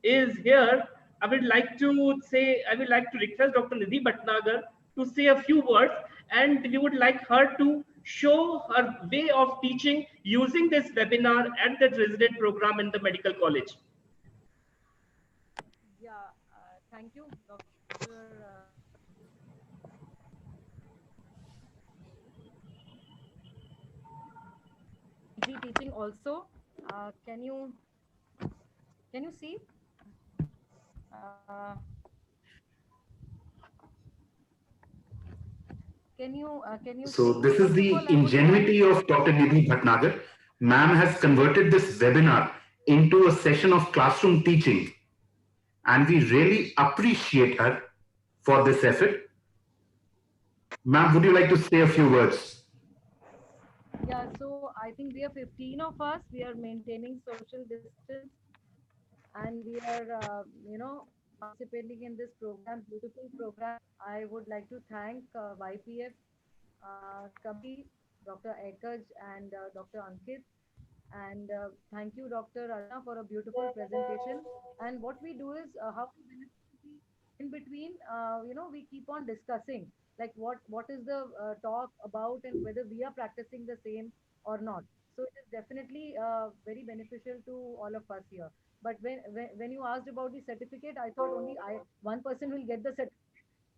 is here, I would like to request Dr. Nidhi Bhatnagar to say a few words, and we would like her to show her way of teaching using this webinar at the resident program in the medical college. Yeah, thank you, Dr. teaching also. Can you see? Can you so see? This is the ingenuity of Dr. Nidhi Bhatnagar. Ma'am has converted this webinar into a session of classroom teaching, and we really appreciate her for this effort. Ma'am, would you like to say a few words? Yeah, so I think we are 15 of us. We are maintaining social distance, and we are, participating in this program, beautiful program. I would like to thank YPF committee, Dr. Ekaj and Dr. Ankit. And thank you, Dr. Archana, for a beautiful presentation. And what we do is how in between, we keep on discussing like what is the talk about and whether we are practicing the same or not. So it is definitely very beneficial to all of us here. But when you asked about the certificate, I thought only one person will get the certificate.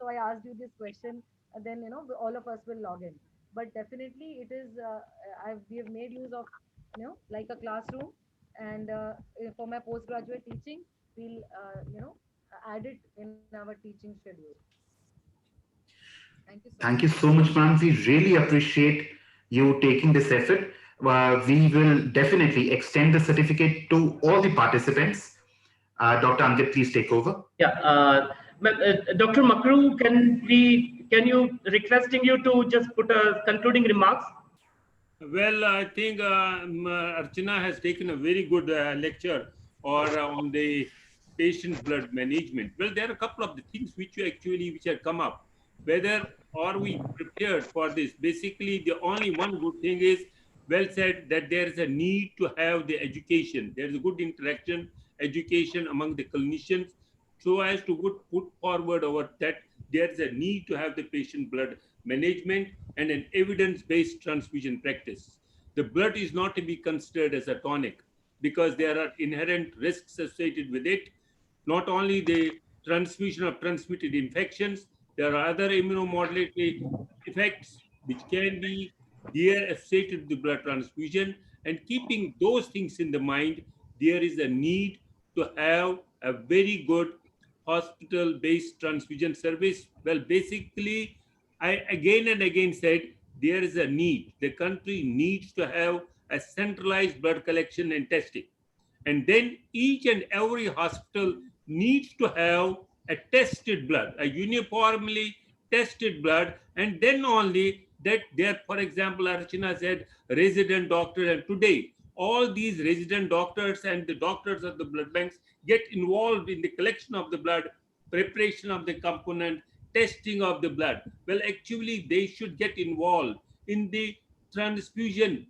So I asked you this question, and then all of us will log in. But definitely, it is. We have made use of like a classroom, and for my postgraduate teaching, we'll add it in our teaching schedule. Thank you so much. Thank you so much, ma'am. We really appreciate you taking this effort. We will definitely extend the certificate to all the participants. Dr. Ankit, please take over. Yeah, Dr. Makru, can you requesting you to just put a concluding remarks? Well, I think Archana has taken a very good lecture on the patient blood management. Well, there are a couple of the things which have come up. Whether are we prepared for this? Basically, the only one good thing is, well said, that there is a need to have the education. There is a good interaction, education among the clinicians, so as to put forward that there is a need to have the patient blood management and an evidence-based transfusion practice. The blood is not to be considered as a tonic because there are inherent risks associated with it. Not only the transmission of transmitted infections, there are other immunomodulatory effects which can be there associated with the blood transfusion. And keeping those things in the mind, there is a need to have a very good hospital-based transfusion service. Well, basically, I again and again said there is a need. The country needs to have a centralized blood collection and testing. And then each and every hospital needs to have a tested blood, a uniformly tested blood, and then only that there, for example, Archana said resident doctor, and today all these resident doctors and the doctors of the blood banks get involved in the collection of the blood, preparation of the component, testing of the blood. Well, actually, they should get involved in the transfusion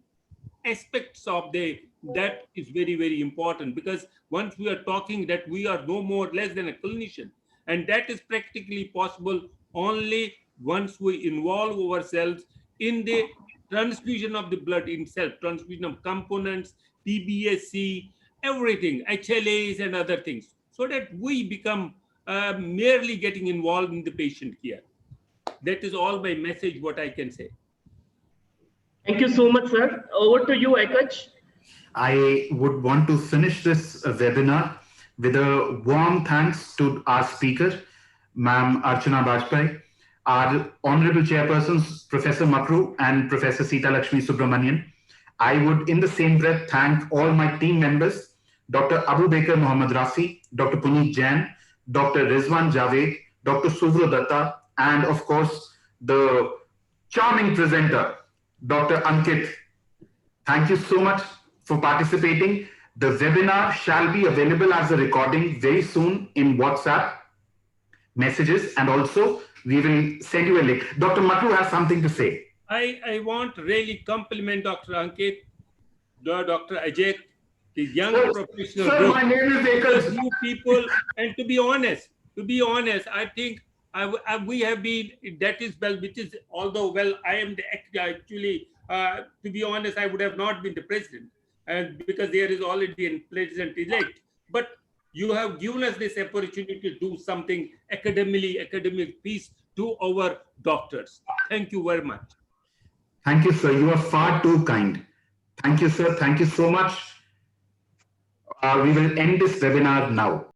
aspects of that is very, very important, because once we are talking that we are no more less than a clinician, and that is practically possible only once we involve ourselves in the transfusion of the blood itself, transfusion of components, PBSC, everything, HLAs and other things, so that we become merely getting involved in the patient care. That is all my message, what I can say. Thank you so much, sir. Over to you, Ekach. I would want to finish this webinar with a warm thanks to our speaker, Ma'am Archana Bajpai, our Honorable Chairpersons, Professor Makru and Professor Sita Lakshmi Subramanian. I would, in the same breath, thank all my team members, Dr. Abu Bakr Mohammad Rafi, Dr. Puneet Jain, Dr. Rizwan Javed, Dr. Suvro Datta, and of course, the charming presenter, Dr. Ankit. Thank you so much for participating. The webinar shall be available as a recording very soon in WhatsApp messages, and also we will send you a link. Dr. Makru has something to say. I want to really compliment Dr. Ankit, Dr. Ajay, the young professional Sir, group, my name is Ekach. new people, and to be honest, I think we have been, that is, well, which is, although, well, I am actually, to be honest, I would have not been the president, and because there is already a president-elect, but you have given us this opportunity to do something academic piece to our doctors. Thank you very much. Thank you, sir. You are far too kind. Thank you, sir. Thank you so much. We will end this webinar now.